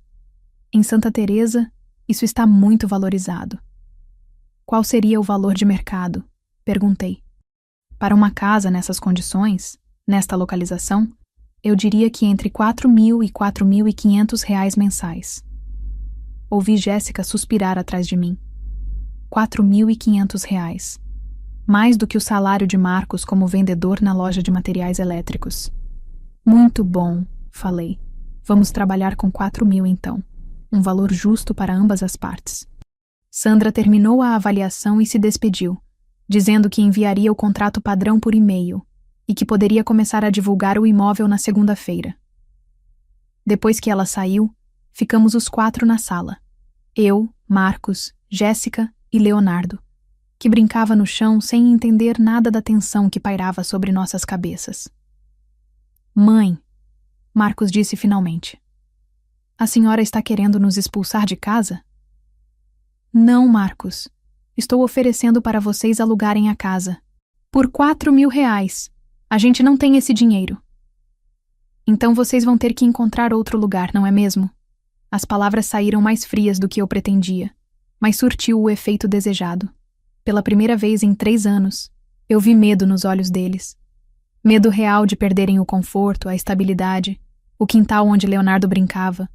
Em Santa Teresa, isso está muito valorizado. Qual seria o valor de mercado? Perguntei. Para uma casa nessas condições, nesta localização, eu diria que entre R$ 4.000 e R$ 4.500 mensais. Ouvi Jéssica suspirar atrás de mim. R$ 4.500. Mais do que o salário de Marcos como vendedor na loja de materiais elétricos. Muito bom, falei. Vamos trabalhar com 4.000 então. Um valor justo para ambas as partes. Sandra terminou a avaliação e se despediu, dizendo que enviaria o contrato padrão por e-mail e que poderia começar a divulgar o imóvel na segunda-feira. Depois que ela saiu, ficamos os 4 na sala. Eu, Marcos, Jéssica e Leonardo, que brincava no chão sem entender nada da tensão que pairava sobre nossas cabeças. Mãe, Marcos disse finalmente. A senhora está querendo nos expulsar de casa? Não, Marcos. Estou oferecendo para vocês alugarem a casa. Por R$ 4.000. A gente não tem esse dinheiro. Então vocês vão ter que encontrar outro lugar, não é mesmo? As palavras saíram mais frias do que eu pretendia, mas surtiu o efeito desejado. Pela primeira vez em 3 anos, eu vi medo nos olhos deles. Medo real de perderem o conforto, a estabilidade, o quintal onde Leonardo brincava,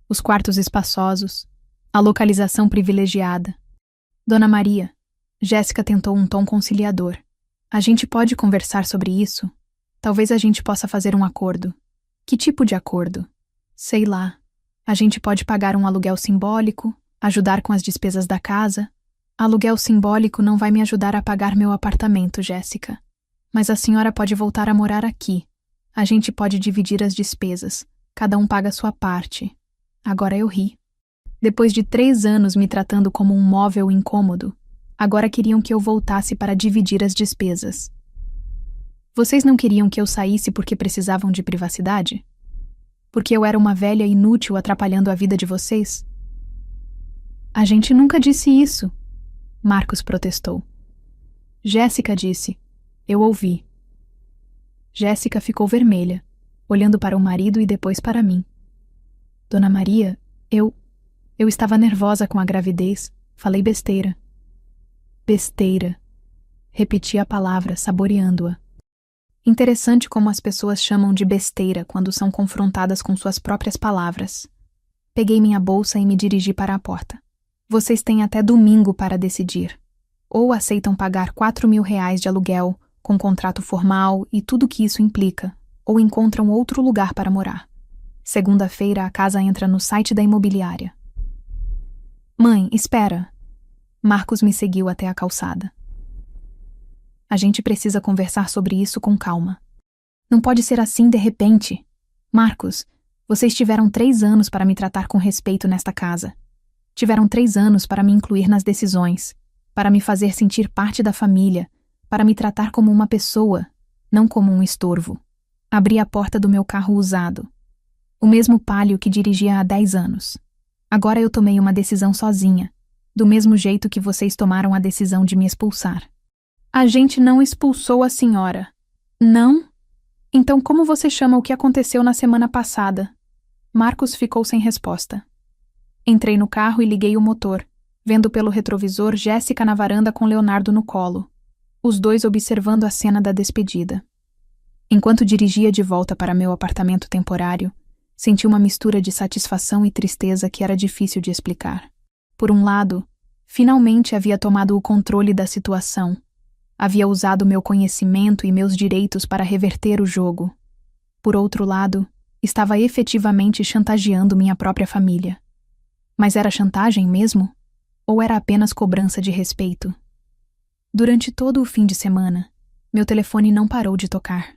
os quartos espaçosos, a localização privilegiada. Dona Maria, Jéssica tentou um tom conciliador. A gente pode conversar sobre isso? Talvez a gente possa fazer um acordo. Que tipo de acordo? Sei lá. A gente pode pagar um aluguel simbólico, ajudar com as despesas da casa. Aluguel simbólico não vai me ajudar a pagar meu apartamento, Jéssica. Mas a senhora pode voltar a morar aqui. A gente pode dividir as despesas. Cada um paga a sua parte. Agora eu ri. Depois de 3 anos me tratando como um móvel incômodo, agora queriam que eu voltasse para dividir as despesas. Vocês não queriam que eu saísse porque precisavam de privacidade? Porque eu era uma velha inútil atrapalhando a vida de vocês? A gente nunca disse isso, Marcos protestou. Jéssica disse. Eu ouvi. Jéssica ficou vermelha, olhando para o marido e depois para mim. Dona Maria, eu estava nervosa com a gravidez. Falei besteira. Besteira. Repeti a palavra, saboreando-a. Interessante como as pessoas chamam de besteira quando são confrontadas com suas próprias palavras. Peguei minha bolsa e me dirigi para a porta. Vocês têm até domingo para decidir. Ou aceitam pagar R$ 4.000 de aluguel, com contrato formal e tudo o que isso implica, ou encontram outro lugar para morar. Segunda-feira a casa entra no site da imobiliária. Mãe, espera. Marcos me seguiu até a calçada. A gente precisa conversar sobre isso com calma. Não pode ser assim de repente. Marcos, vocês tiveram 3 anos para me tratar com respeito nesta casa. Tiveram 3 anos para me incluir nas decisões, para me fazer sentir parte da família, para me tratar como uma pessoa, não como um estorvo. Abri a porta do meu carro usado. O mesmo Palio que dirigia há 10 anos. Agora eu tomei uma decisão sozinha, do mesmo jeito que vocês tomaram a decisão de me expulsar. A gente não expulsou a senhora. Não? Então como você chama o que aconteceu na semana passada? Marcos ficou sem resposta. Entrei no carro e liguei o motor, vendo pelo retrovisor Jéssica na varanda com Leonardo no colo, os dois observando a cena da despedida. Enquanto dirigia de volta para meu apartamento temporário, senti uma mistura de satisfação e tristeza que era difícil de explicar. Por um lado, finalmente havia tomado o controle da situação. Havia usado meu conhecimento e meus direitos para reverter o jogo. Por outro lado, estava efetivamente chantageando minha própria família. Mas era chantagem mesmo? Ou era apenas cobrança de respeito? Durante todo o fim de semana, meu telefone não parou de tocar.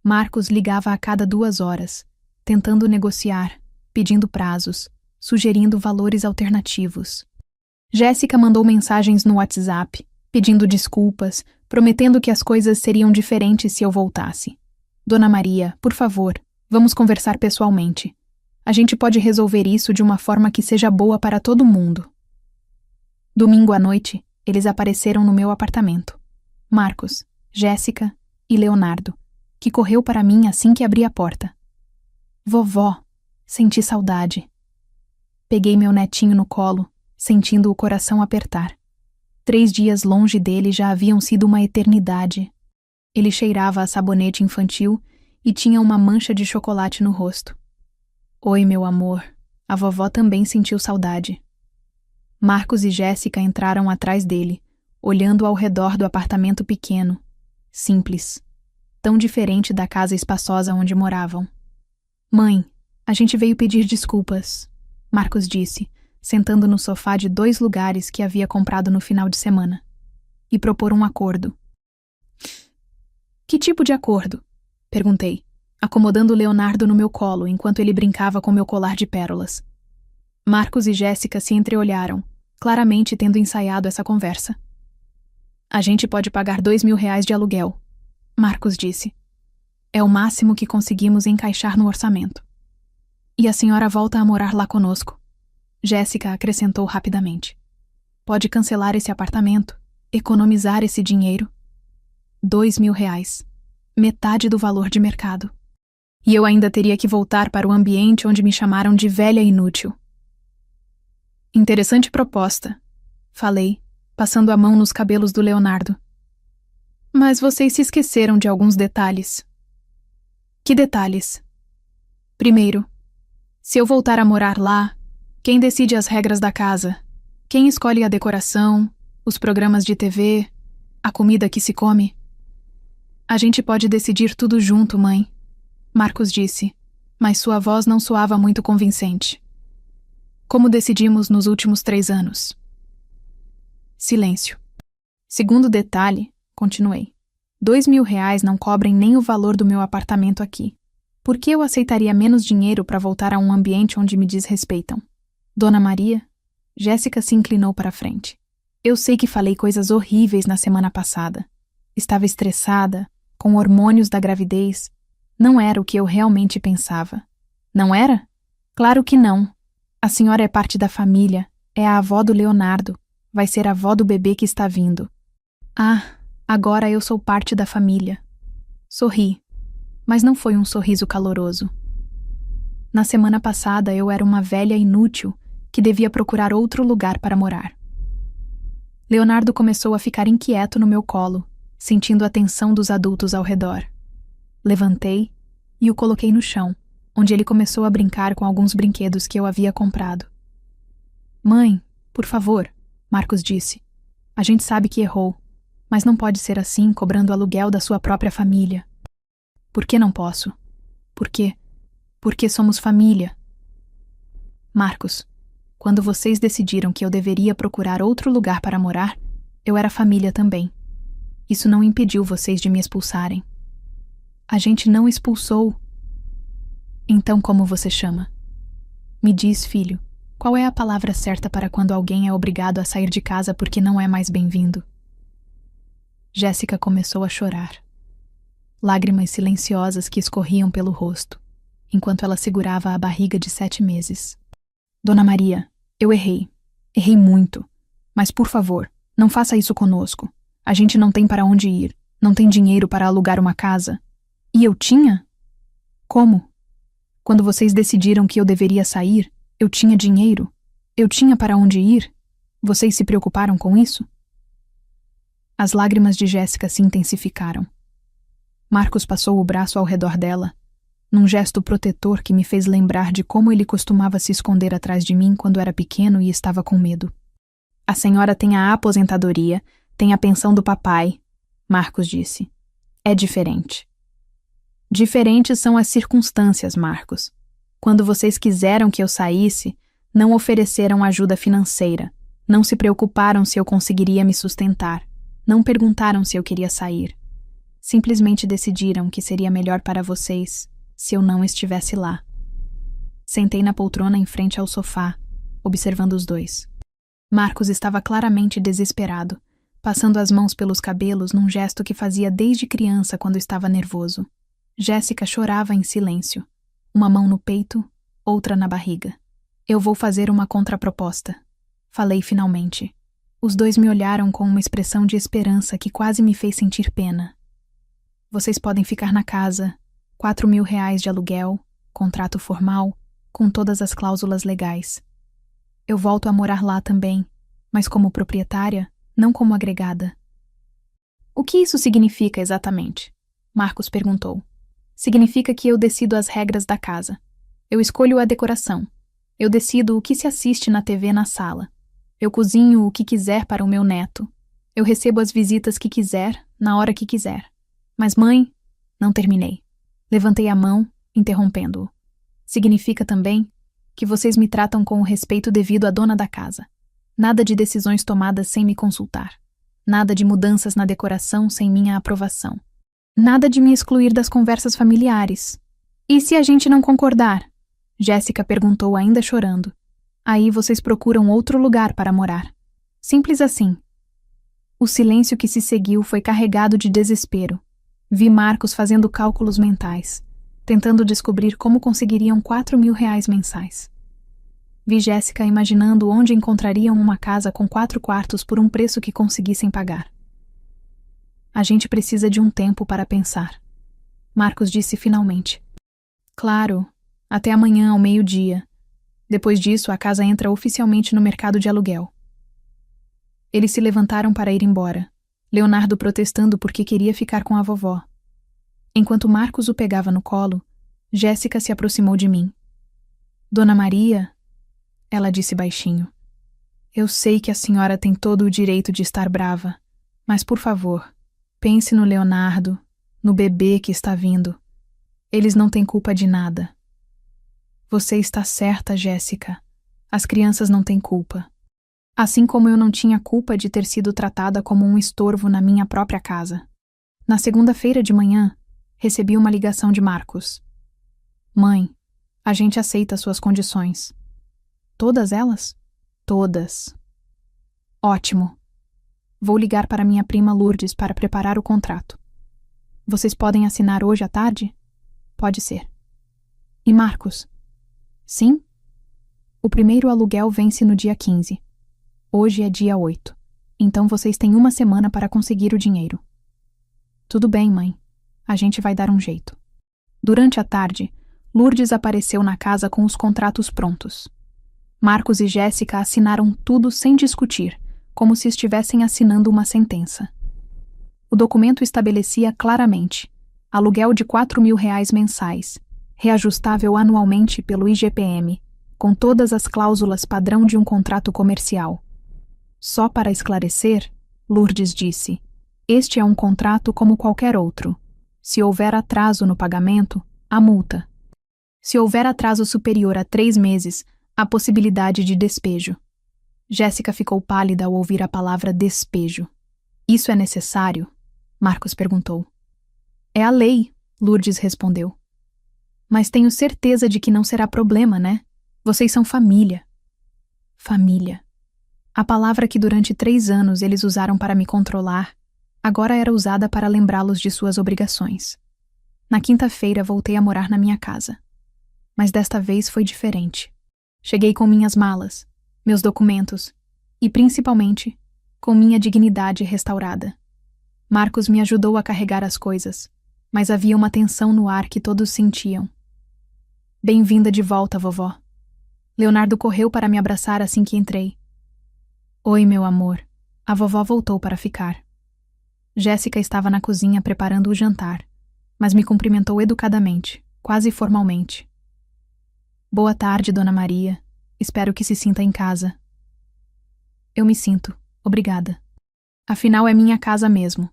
Marcos ligava a cada 2 horas, tentando negociar, pedindo prazos, sugerindo valores alternativos. Jéssica mandou mensagens no WhatsApp, pedindo desculpas, prometendo que as coisas seriam diferentes se eu voltasse. Dona Maria, por favor, Vamos conversar pessoalmente. A gente pode resolver isso de uma forma que seja boa para todo mundo. Domingo à noite, eles apareceram no meu apartamento. Marcos, Jéssica e Leonardo, que correu para mim assim que abri a porta. Vovó, senti saudade. Peguei meu netinho no colo, sentindo o coração apertar. 3 dias longe dele já haviam sido uma eternidade. Ele cheirava a sabonete infantil e tinha uma mancha de chocolate no rosto. Oi, meu amor. A vovó também sentiu saudade. Marcos e Jéssica entraram atrás dele, olhando ao redor do apartamento pequeno, simples, tão diferente da casa espaçosa onde moravam. Mãe, a gente veio pedir desculpas, Marcos disse, sentando no sofá de 2 lugares que havia comprado no final de semana, e propor um acordo. Que tipo de acordo? Perguntei, acomodando Leonardo no meu colo enquanto ele brincava com meu colar de pérolas. Marcos e Jéssica se entreolharam, claramente tendo ensaiado essa conversa. A gente pode pagar R$2.000 de aluguel, Marcos disse. É o máximo que conseguimos encaixar no orçamento. E a senhora volta a morar lá conosco, Jéssica acrescentou rapidamente. Pode cancelar esse apartamento, economizar esse dinheiro. R$2.000, metade do valor de mercado. E eu ainda teria que voltar para o ambiente onde me chamaram de velha inútil. Interessante proposta, falei, passando a mão nos cabelos do Leonardo. Mas vocês se esqueceram de alguns detalhes. Que detalhes? Primeiro, se eu voltar a morar lá, quem decide as regras da casa? Quem escolhe a decoração, os programas de TV, a comida que se come? A gente pode decidir tudo junto, mãe, Marcos disse, mas sua voz não soava muito convincente. Como decidimos nos últimos 3 anos. Silêncio. Segundo detalhe, continuei. R$2.000 não cobrem nem o valor do meu apartamento aqui. Por que eu aceitaria menos dinheiro para voltar a um ambiente onde me desrespeitam? Dona Maria? Jéssica se inclinou para a frente. Eu sei que falei coisas horríveis na semana passada. Estava estressada, com hormônios da gravidez. Não era o que eu realmente pensava. Não era? Claro que não. A senhora é parte da família, é a avó do Leonardo, vai ser a avó do bebê que está vindo. Ah, agora eu sou parte da família. Sorri, mas não foi um sorriso caloroso. Na semana passada eu era uma velha inútil que devia procurar outro lugar para morar. Leonardo começou a ficar inquieto no meu colo, sentindo a tensão dos adultos ao redor. Levantei e o coloquei no chão, onde ele começou a brincar com alguns brinquedos que eu havia comprado. Mãe, por favor, Marcos disse. A gente sabe que errou, mas não pode ser assim cobrando aluguel da sua própria família. Por que não posso? Por quê? Porque somos família. Marcos, quando vocês decidiram que eu deveria procurar outro lugar para morar, eu era família também. Isso não impediu vocês de me expulsarem. A gente não expulsou. Então como você chama? Me diz, filho, qual é a palavra certa para quando alguém é obrigado a sair de casa porque não é mais bem-vindo? Jéssica começou a chorar. Lágrimas silenciosas que escorriam pelo rosto, enquanto ela segurava a barriga de 7 meses. Dona Maria, eu errei. Errei muito. Mas, por favor, não faça isso conosco. A gente não tem para onde ir. Não tem dinheiro para alugar uma casa. E eu tinha? Como? Quando vocês decidiram que eu deveria sair, eu tinha dinheiro. Eu tinha para onde ir. Vocês se preocuparam com isso? As lágrimas de Jéssica se intensificaram. Marcos passou o braço ao redor dela, num gesto protetor que me fez lembrar de como ele costumava se esconder atrás de mim quando era pequeno e estava com medo. A senhora tem a aposentadoria, tem a pensão do papai, Marcos disse. É diferente. Diferentes são as circunstâncias, Marcos. Quando vocês quiseram que eu saísse, não ofereceram ajuda financeira, não se preocuparam se eu conseguiria me sustentar, não perguntaram se eu queria sair. Simplesmente decidiram que seria melhor para vocês se eu não estivesse lá. Sentei na poltrona em frente ao sofá, observando os dois. Marcos estava claramente desesperado, passando as mãos pelos cabelos num gesto que fazia desde criança quando estava nervoso. Jéssica chorava em silêncio, uma mão no peito, outra na barriga. Eu vou fazer uma contraproposta. Falei finalmente. Os dois me olharam com uma expressão de esperança que quase me fez sentir pena. Vocês podem ficar na casa, R$ 4.000 de aluguel, contrato formal, com todas as cláusulas legais. Eu volto a morar lá também, mas como proprietária, não como agregada. O que isso significa exatamente? Marcos perguntou. Significa que eu decido as regras da casa. Eu escolho a decoração. Eu decido o que se assiste na TV na sala. Eu cozinho o que quiser para o meu neto. Eu recebo as visitas que quiser, na hora que quiser. Mas mãe, não terminei. Levantei a mão, interrompendo-o. Significa também que vocês me tratam com o respeito devido à dona da casa. Nada de decisões tomadas sem me consultar. Nada de mudanças na decoração sem minha aprovação. Nada de me excluir das conversas familiares. E se a gente não concordar? Jéssica perguntou ainda chorando. Aí vocês procuram outro lugar para morar. Simples assim. O silêncio que se seguiu foi carregado de desespero. Vi Marcos fazendo cálculos mentais, tentando descobrir como conseguiriam R$ 4.000 mensais. Vi Jéssica imaginando onde encontrariam uma casa com 4 quartos por um preço que conseguissem pagar. A gente precisa de um tempo para pensar. Marcos disse finalmente. Claro, até amanhã ao meio-dia. Depois disso, a casa entra oficialmente no mercado de aluguel. Eles se levantaram para ir embora, Leonardo protestando porque queria ficar com a vovó. Enquanto Marcos o pegava no colo, Jéssica se aproximou de mim. Dona Maria, ela disse baixinho, eu sei que a senhora tem todo o direito de estar brava, mas por favor, pense no Leonardo, no bebê que está vindo. Eles não têm culpa de nada. Você está certa, Jéssica. As crianças não têm culpa. Assim como eu não tinha culpa de ter sido tratada como um estorvo na minha própria casa. Na segunda-feira de manhã, recebi uma ligação de Marcos. Mãe, a gente aceita suas condições. Todas elas? Todas. Ótimo. Vou ligar para minha prima Lourdes para preparar o contrato. Vocês podem assinar hoje à tarde? Pode ser. E Marcos? Sim? O primeiro aluguel vence no dia 15. Hoje é dia 8. Então vocês têm uma semana para conseguir o dinheiro. Tudo bem, mãe. A gente vai dar um jeito. Durante a tarde, Lourdes apareceu na casa com os contratos prontos. Marcos e Jéssica assinaram tudo sem discutir, como se estivessem assinando uma sentença. O documento estabelecia claramente aluguel de R$ 4.000 mensais, reajustável anualmente pelo IGPM, com todas as cláusulas padrão de um contrato comercial. Só para esclarecer, Lourdes disse, este é um contrato como qualquer outro. Se houver atraso no pagamento, há multa. Se houver atraso superior a 3 meses, há possibilidade de despejo. Jéssica ficou pálida ao ouvir a palavra despejo. Isso é necessário? Marcos perguntou. É a lei, Lourdes respondeu. Mas tenho certeza de que não será problema, né? Vocês são família. Família. A palavra que durante 3 anos eles usaram para me controlar, agora era usada para lembrá-los de suas obrigações. Na quinta-feira voltei a morar na minha casa. Mas desta vez foi diferente. Cheguei com minhas malas, meus documentos e, principalmente, com minha dignidade restaurada. Marcos me ajudou a carregar as coisas, mas havia uma tensão no ar que todos sentiam. Bem-vinda de volta, vovó. Leonardo correu para me abraçar assim que entrei. Oi, meu amor. A vovó voltou para ficar. Jéssica estava na cozinha preparando o jantar, mas me cumprimentou educadamente, quase formalmente. Boa tarde, Dona Maria. Espero que se sinta em casa. Eu me sinto, obrigada. Afinal, é minha casa mesmo.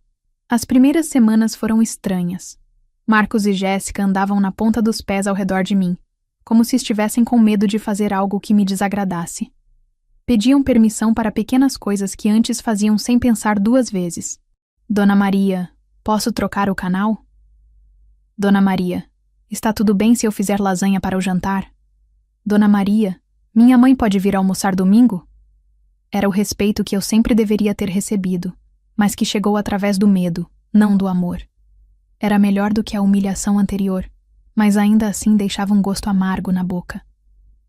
As primeiras semanas foram estranhas. Marcos e Jéssica andavam na ponta dos pés ao redor de mim, como se estivessem com medo de fazer algo que me desagradasse. Pediam permissão para pequenas coisas que antes faziam sem pensar 2 vezes. Dona Maria, posso trocar o canal? Dona Maria, está tudo bem se eu fizer lasanha para o jantar? Dona Maria, minha mãe pode vir almoçar domingo? Era o respeito que eu sempre deveria ter recebido, mas que chegou através do medo, não do amor. Era melhor do que a humilhação anterior, mas ainda assim deixava um gosto amargo na boca.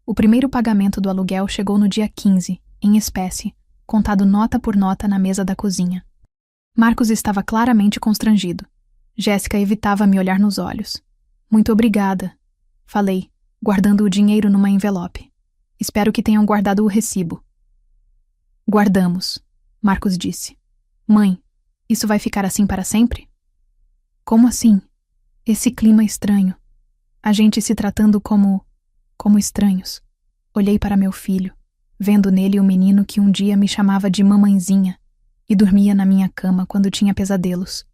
O primeiro pagamento do aluguel chegou no dia 15, em espécie, contado nota por nota na mesa da cozinha. Marcos estava claramente constrangido. Jéssica evitava me olhar nos olhos. Muito obrigada, falei, guardando o dinheiro numa envelope. Espero que tenham guardado o recibo. Guardamos, Marcos disse. Mãe, isso vai ficar assim para sempre? Como assim? Esse clima estranho. A gente se tratando como estranhos. Olhei para meu filho, vendo nele o menino que um dia me chamava de mamãezinha e dormia na minha cama quando tinha pesadelos.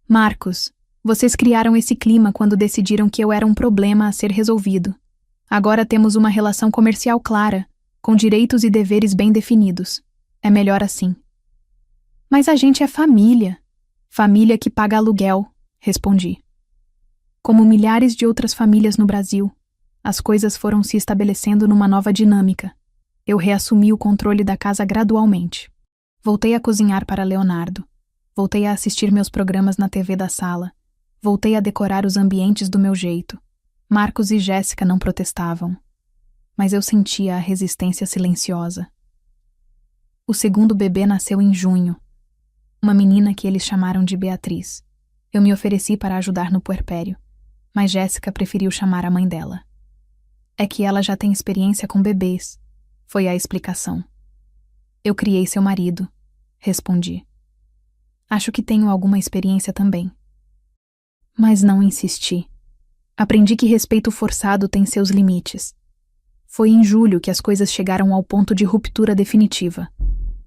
Marcos, vocês criaram esse clima quando decidiram que eu era um problema a ser resolvido. Agora temos uma relação comercial clara, com direitos e deveres bem definidos. É melhor assim. Mas a gente é família. Família que paga aluguel, respondi. Como milhares de outras famílias no Brasil, as coisas foram se estabelecendo numa nova dinâmica. Eu reassumi o controle da casa gradualmente. Voltei a cozinhar para Leonardo. Voltei a assistir meus programas na TV da sala. Voltei a decorar os ambientes do meu jeito. Marcos e Jéssica não protestavam. Mas eu sentia a resistência silenciosa. O segundo bebê nasceu em junho. Uma menina que eles chamaram de Beatriz. Eu me ofereci para ajudar no puerpério, mas Jéssica preferiu chamar a mãe dela. É que ela já tem experiência com bebês, foi a explicação. Eu criei seu marido, respondi. Acho que tenho alguma experiência também. Mas não insisti. Aprendi que respeito forçado tem seus limites. Foi em julho que as coisas chegaram ao ponto de ruptura definitiva.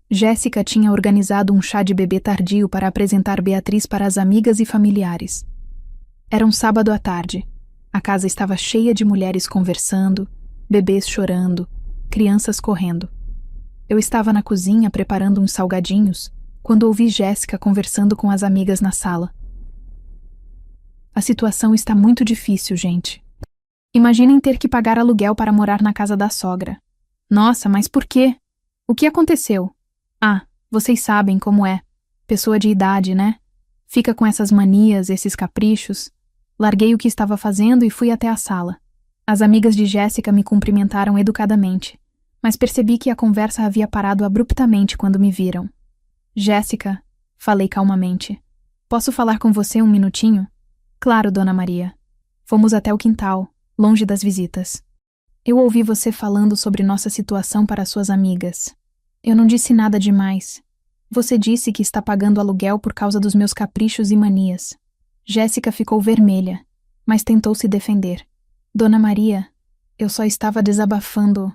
Jéssica tinha organizado um chá de bebê tardio para apresentar Beatriz para as amigas e familiares. Era um sábado à tarde. A casa estava cheia de mulheres conversando, bebês chorando, crianças correndo. Eu estava na cozinha preparando uns salgadinhos quando ouvi Jéssica conversando com as amigas na sala. A situação está muito difícil, gente. Imaginem ter que pagar aluguel para morar na casa da sogra. Nossa, mas por quê? O que aconteceu? Ah, vocês sabem como é. Pessoa de idade, né? Fica com essas manias, esses caprichos. Larguei o que estava fazendo e fui até a sala. As amigas de Jéssica me cumprimentaram educadamente, mas percebi que a conversa havia parado abruptamente quando me viram. Jéssica, falei calmamente. Posso falar com você um minutinho? Claro, Dona Maria. Fomos até o quintal, longe das visitas. Eu ouvi você falando sobre nossa situação para suas amigas. Eu não disse nada demais. Você disse que está pagando aluguel por causa dos meus caprichos e manias. Jéssica ficou vermelha, mas tentou se defender. Dona Maria, eu só estava desabafando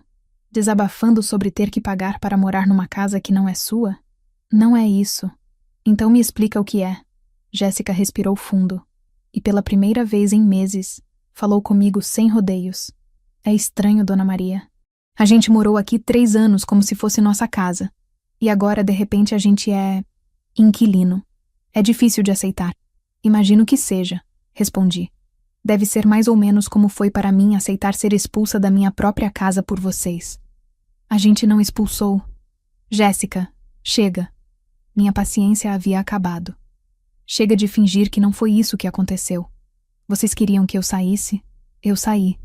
sobre ter que pagar para morar numa casa que não é sua? Não é isso. Então me explica o que é. Jéssica respirou fundo, e pela primeira vez em meses, falou comigo sem rodeios. É estranho, Dona Maria. A gente morou aqui 3 anos como se fosse nossa casa. E agora, de repente, a gente é inquilino. É difícil de aceitar. Imagino que seja, respondi. Deve ser mais ou menos como foi para mim aceitar ser expulsa da minha própria casa por vocês. A gente não expulsou. Jéssica, chega. Minha paciência havia acabado. Chega de fingir que não foi isso que aconteceu. Vocês queriam que eu saísse? Eu saí.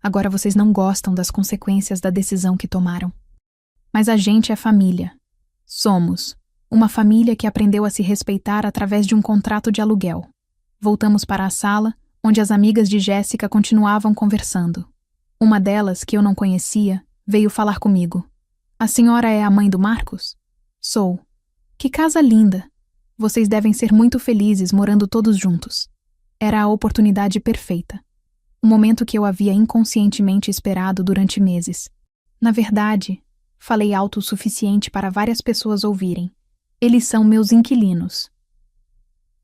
Agora vocês não gostam das consequências da decisão que tomaram. Mas a gente é família. Somos uma família que aprendeu a se respeitar através de um contrato de aluguel. Voltamos para a sala, onde as amigas de Jéssica continuavam conversando. Uma delas, que eu não conhecia, veio falar comigo. A senhora é a mãe do Marcos? Sou. Que casa linda! Vocês devem ser muito felizes morando todos juntos. Era a oportunidade perfeita. O momento que eu havia inconscientemente esperado durante meses. Na verdade, falei alto o suficiente para várias pessoas ouvirem. Eles são meus inquilinos.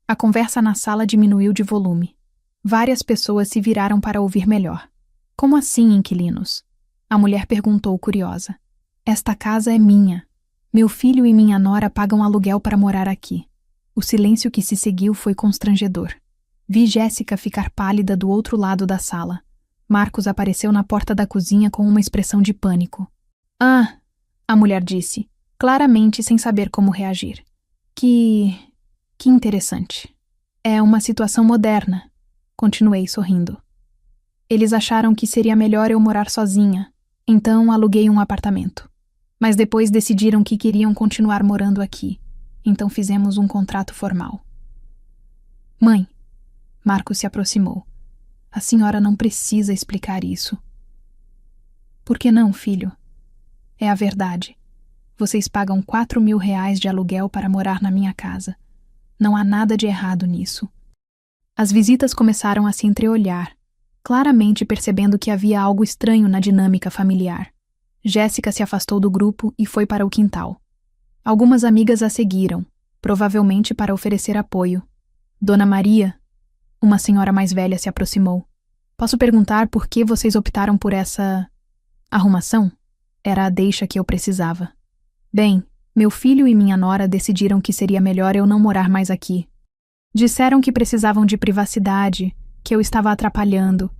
A conversa na sala diminuiu de volume. Várias pessoas se viraram para ouvir melhor. Como assim, inquilinos? A mulher perguntou curiosa. Esta casa é minha. Meu filho e minha nora pagam aluguel para morar aqui. O silêncio que se seguiu foi constrangedor. Vi Jéssica ficar pálida do outro lado da sala. Marcos apareceu na porta da cozinha com uma expressão de pânico. Ah, a mulher disse, claramente sem saber como reagir. Que interessante. É uma situação moderna. Continuei sorrindo. Eles acharam que seria melhor eu morar sozinha, então aluguei um apartamento. Mas depois decidiram que queriam continuar morando aqui, então fizemos um contrato formal. Mãe, Marcos se aproximou. A senhora não precisa explicar isso. Por que não, filho? É a verdade. Vocês pagam R$ 4.000 de aluguel para morar na minha casa. Não há nada de errado nisso. As visitas começaram a se entreolhar, claramente percebendo que havia algo estranho na dinâmica familiar. Jéssica se afastou do grupo e foi para o quintal. Algumas amigas a seguiram, provavelmente para oferecer apoio. Dona Maria, uma senhora mais velha, se aproximou. Posso perguntar por que vocês optaram por essa arrumação? Era a deixa que eu precisava. Bem, meu filho e minha nora decidiram que seria melhor eu não morar mais aqui. Disseram que precisavam de privacidade, que eu estava atrapalhando.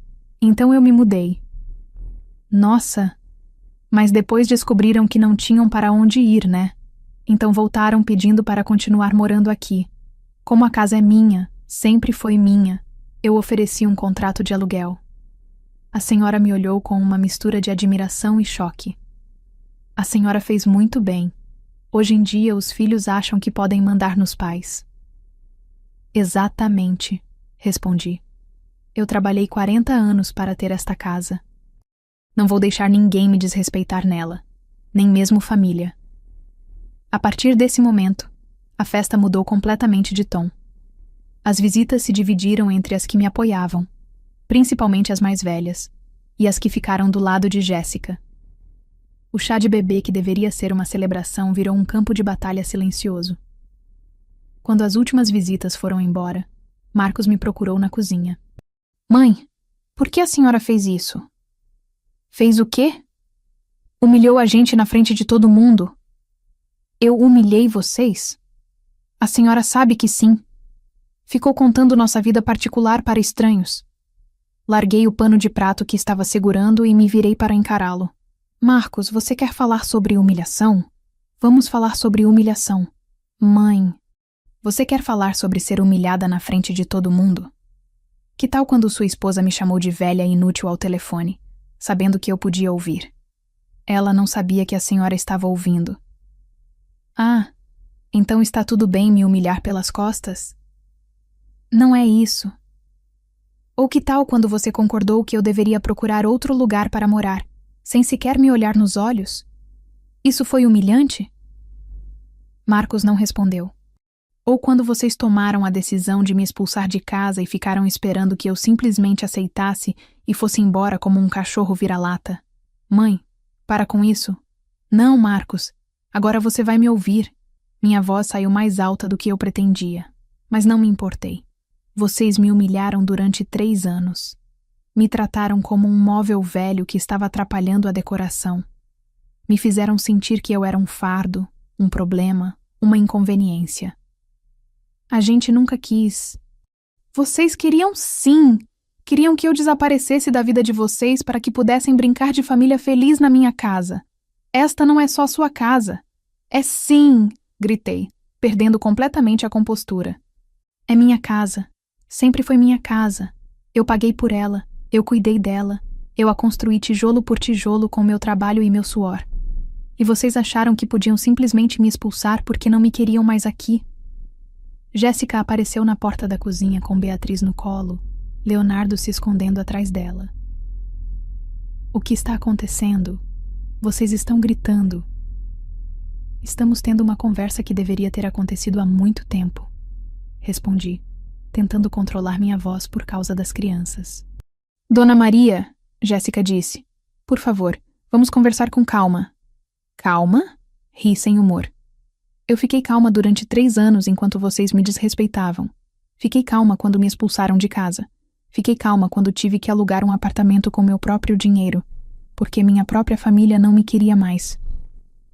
Então eu me mudei. Nossa! Mas depois descobriram que não tinham para onde ir, né? Então voltaram pedindo para continuar morando aqui. Como a casa é minha, sempre foi minha, eu ofereci um contrato de aluguel. A senhora me olhou com uma mistura de admiração e choque. A senhora fez muito bem. Hoje em dia os filhos acham que podem mandar nos pais. Exatamente, respondi. Eu trabalhei 40 anos para ter esta casa. Não vou deixar ninguém me desrespeitar nela, nem mesmo família. A partir desse momento, a festa mudou completamente de tom. As visitas se dividiram entre as que me apoiavam, principalmente as mais velhas, e as que ficaram do lado de Jéssica. O chá de bebê, que deveria ser uma celebração, virou um campo de batalha silencioso. Quando as últimas visitas foram embora, Marcos me procurou na cozinha. Mãe, por que a senhora fez isso? Fez o quê? Humilhou a gente na frente de todo mundo? Eu humilhei vocês? A senhora sabe que sim. Ficou contando nossa vida particular para estranhos. Larguei o pano de prato que estava segurando e me virei para encará-lo. Marcos, você quer falar sobre humilhação? Vamos falar sobre humilhação. Mãe, você quer falar sobre ser humilhada na frente de todo mundo? Que tal quando sua esposa me chamou de velha e inútil ao telefone, sabendo que eu podia ouvir? Ela não sabia que a senhora estava ouvindo. Ah, então está tudo bem me humilhar pelas costas? Não é isso. Ou que tal quando você concordou que eu deveria procurar outro lugar para morar, sem sequer me olhar nos olhos? Isso foi humilhante? Marcos não respondeu. Ou quando vocês tomaram a decisão de me expulsar de casa e ficaram esperando que eu simplesmente aceitasse e fosse embora como um cachorro vira-lata? Mãe, para com isso. Não, Marcos. Agora você vai me ouvir. Minha voz saiu mais alta do que eu pretendia, mas não me importei. Vocês me humilharam durante 3 anos. Me trataram como um móvel velho que estava atrapalhando a decoração. Me fizeram sentir que eu era um fardo, um problema, uma inconveniência. A gente nunca quis. Vocês queriam sim. Queriam que eu desaparecesse da vida de vocês para que pudessem brincar de família feliz na minha casa. Esta não é só sua casa. É sim, gritei, perdendo completamente a compostura. É minha casa. Sempre foi minha casa. Eu paguei por ela. Eu cuidei dela. Eu a construí tijolo por tijolo com meu trabalho e meu suor. E vocês acharam que podiam simplesmente me expulsar porque não me queriam mais aqui? Jéssica apareceu na porta da cozinha com Beatriz no colo, Leonardo se escondendo atrás dela. O que está acontecendo? Vocês estão gritando. Estamos tendo uma conversa que deveria ter acontecido há muito tempo, respondi, tentando controlar minha voz por causa das crianças. Dona Maria, Jéssica disse, por favor, vamos conversar com calma. Calma? Ri sem humor. Eu fiquei calma durante 3 anos enquanto vocês me desrespeitavam. Fiquei calma quando me expulsaram de casa. Fiquei calma quando tive que alugar um apartamento com meu próprio dinheiro, porque minha própria família não me queria mais.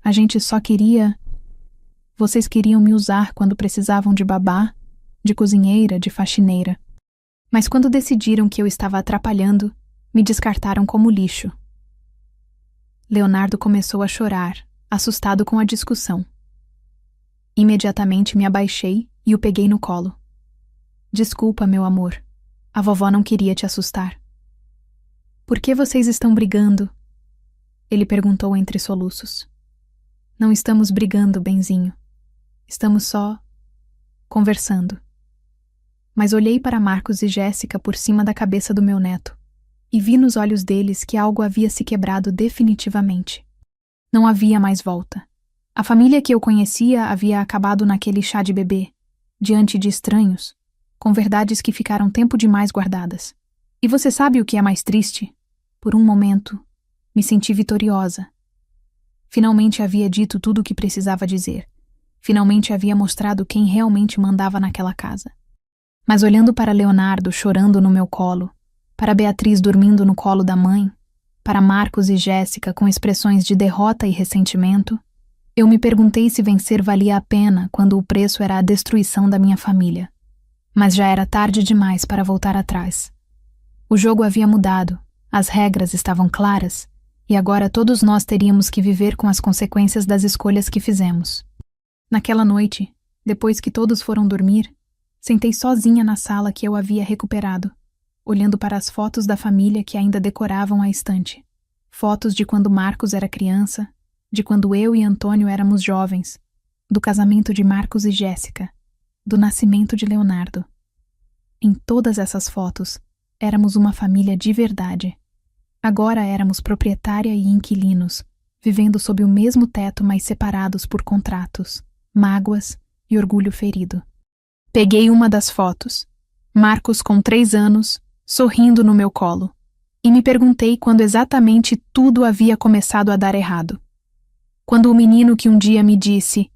A gente só queria... Vocês queriam me usar quando precisavam de babá, de cozinheira, de faxineira. Mas quando decidiram que eu estava atrapalhando, me descartaram como lixo. Leonardo começou a chorar, assustado com a discussão. Imediatamente me abaixei e o peguei no colo. Desculpa, meu amor. A vovó não queria te assustar. Por que vocês estão brigando? Ele perguntou entre soluços. Não estamos brigando, benzinho. Estamos só conversando. Mas olhei para Marcos e Jéssica por cima da cabeça do meu neto e vi nos olhos deles que algo havia se quebrado definitivamente. Não havia mais volta. A família que eu conhecia havia acabado naquele chá de bebê, diante de estranhos, com verdades que ficaram tempo demais guardadas. E você sabe o que é mais triste? Por um momento, me senti vitoriosa. Finalmente havia dito tudo o que precisava dizer. Finalmente havia mostrado quem realmente mandava naquela casa. Mas olhando para Leonardo chorando no meu colo, para Beatriz dormindo no colo da mãe, para Marcos e Jéssica com expressões de derrota e ressentimento, eu me perguntei se vencer valia a pena quando o preço era a destruição da minha família. Mas já era tarde demais para voltar atrás. O jogo havia mudado, as regras estavam claras, e agora todos nós teríamos que viver com as consequências das escolhas que fizemos. Naquela noite, depois que todos foram dormir, sentei sozinha na sala que eu havia recuperado, olhando para as fotos da família que ainda decoravam a estante. Fotos de quando Marcos era criança, de quando eu e Antônio éramos jovens, do casamento de Marcos e Jéssica, do nascimento de Leonardo. Em todas essas fotos, éramos uma família de verdade. Agora éramos proprietária e inquilinos, vivendo sob o mesmo teto, mas separados por contratos, mágoas e orgulho ferido. Peguei uma das fotos, Marcos com 3 anos, sorrindo no meu colo, e me perguntei quando exatamente tudo havia começado a dar errado. Quando o menino que um dia me disse,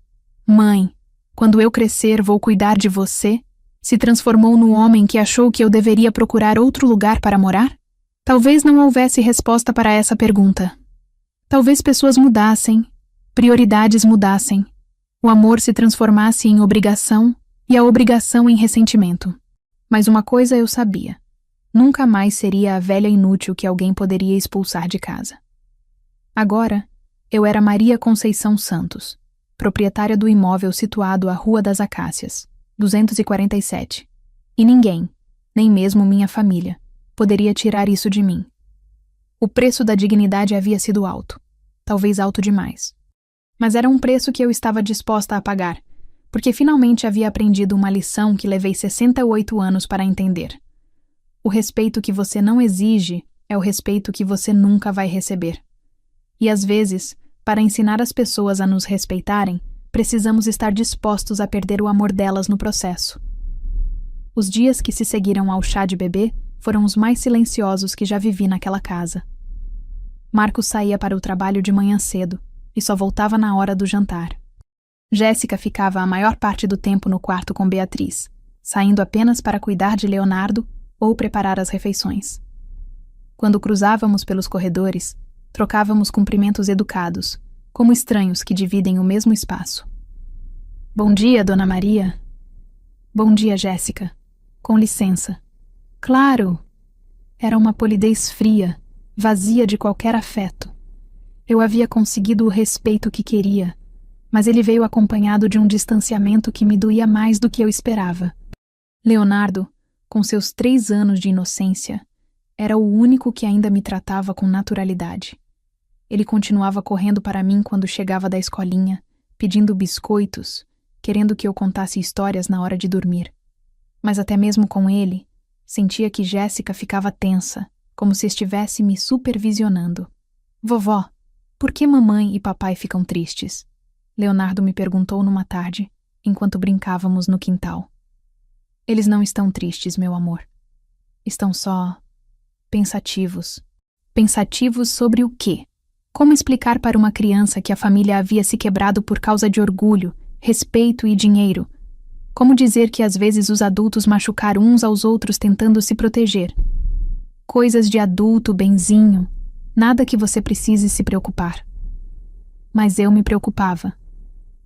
"Mãe, quando eu crescer vou cuidar de você", se transformou no homem que achou que eu deveria procurar outro lugar para morar? Talvez não houvesse resposta para essa pergunta. Talvez pessoas mudassem, prioridades mudassem, o amor se transformasse em obrigação e a obrigação em ressentimento. Mas uma coisa eu sabia: nunca mais seria a velha inútil que alguém poderia expulsar de casa. Agora, eu era Maria Conceição Santos, proprietária do imóvel situado à Rua das Acácias, 247, e ninguém, nem mesmo minha família, poderia tirar isso de mim. O preço da dignidade havia sido alto, talvez alto demais. Mas era um preço que eu estava disposta a pagar, porque finalmente havia aprendido uma lição que levei 68 anos para entender. O respeito que você não exige é o respeito que você nunca vai receber. E às vezes, para ensinar as pessoas a nos respeitarem, precisamos estar dispostos a perder o amor delas no processo. Os dias que se seguiram ao chá de bebê foram os mais silenciosos que já vivi naquela casa. Marcos saía para o trabalho de manhã cedo e só voltava na hora do jantar. Jéssica ficava a maior parte do tempo no quarto com Beatriz, saindo apenas para cuidar de Leonardo ou preparar as refeições. Quando cruzávamos pelos corredores, trocávamos cumprimentos educados, como estranhos que dividem o mesmo espaço. "Bom dia, Dona Maria." "Bom dia, Jéssica. Com licença." "Claro!" Era uma polidez fria, vazia de qualquer afeto. Eu havia conseguido o respeito que queria, mas ele veio acompanhado de um distanciamento que me doía mais do que eu esperava. Leonardo, com seus 3 anos de inocência, era o único que ainda me tratava com naturalidade. Ele continuava correndo para mim quando chegava da escolinha, pedindo biscoitos, querendo que eu contasse histórias na hora de dormir. Mas até mesmo com ele, sentia que Jéssica ficava tensa, como se estivesse me supervisionando. "Vovó, por que mamãe e papai ficam tristes?" Leonardo me perguntou numa tarde, enquanto brincávamos no quintal. "Eles não estão tristes, meu amor. Estão só pensativos." Pensativos sobre o quê? Como explicar para uma criança que a família havia se quebrado por causa de orgulho, respeito e dinheiro? Como dizer que às vezes os adultos machucaram uns aos outros tentando se proteger? Coisas de adulto, benzinho. Nada que você precise se preocupar. Mas eu me preocupava.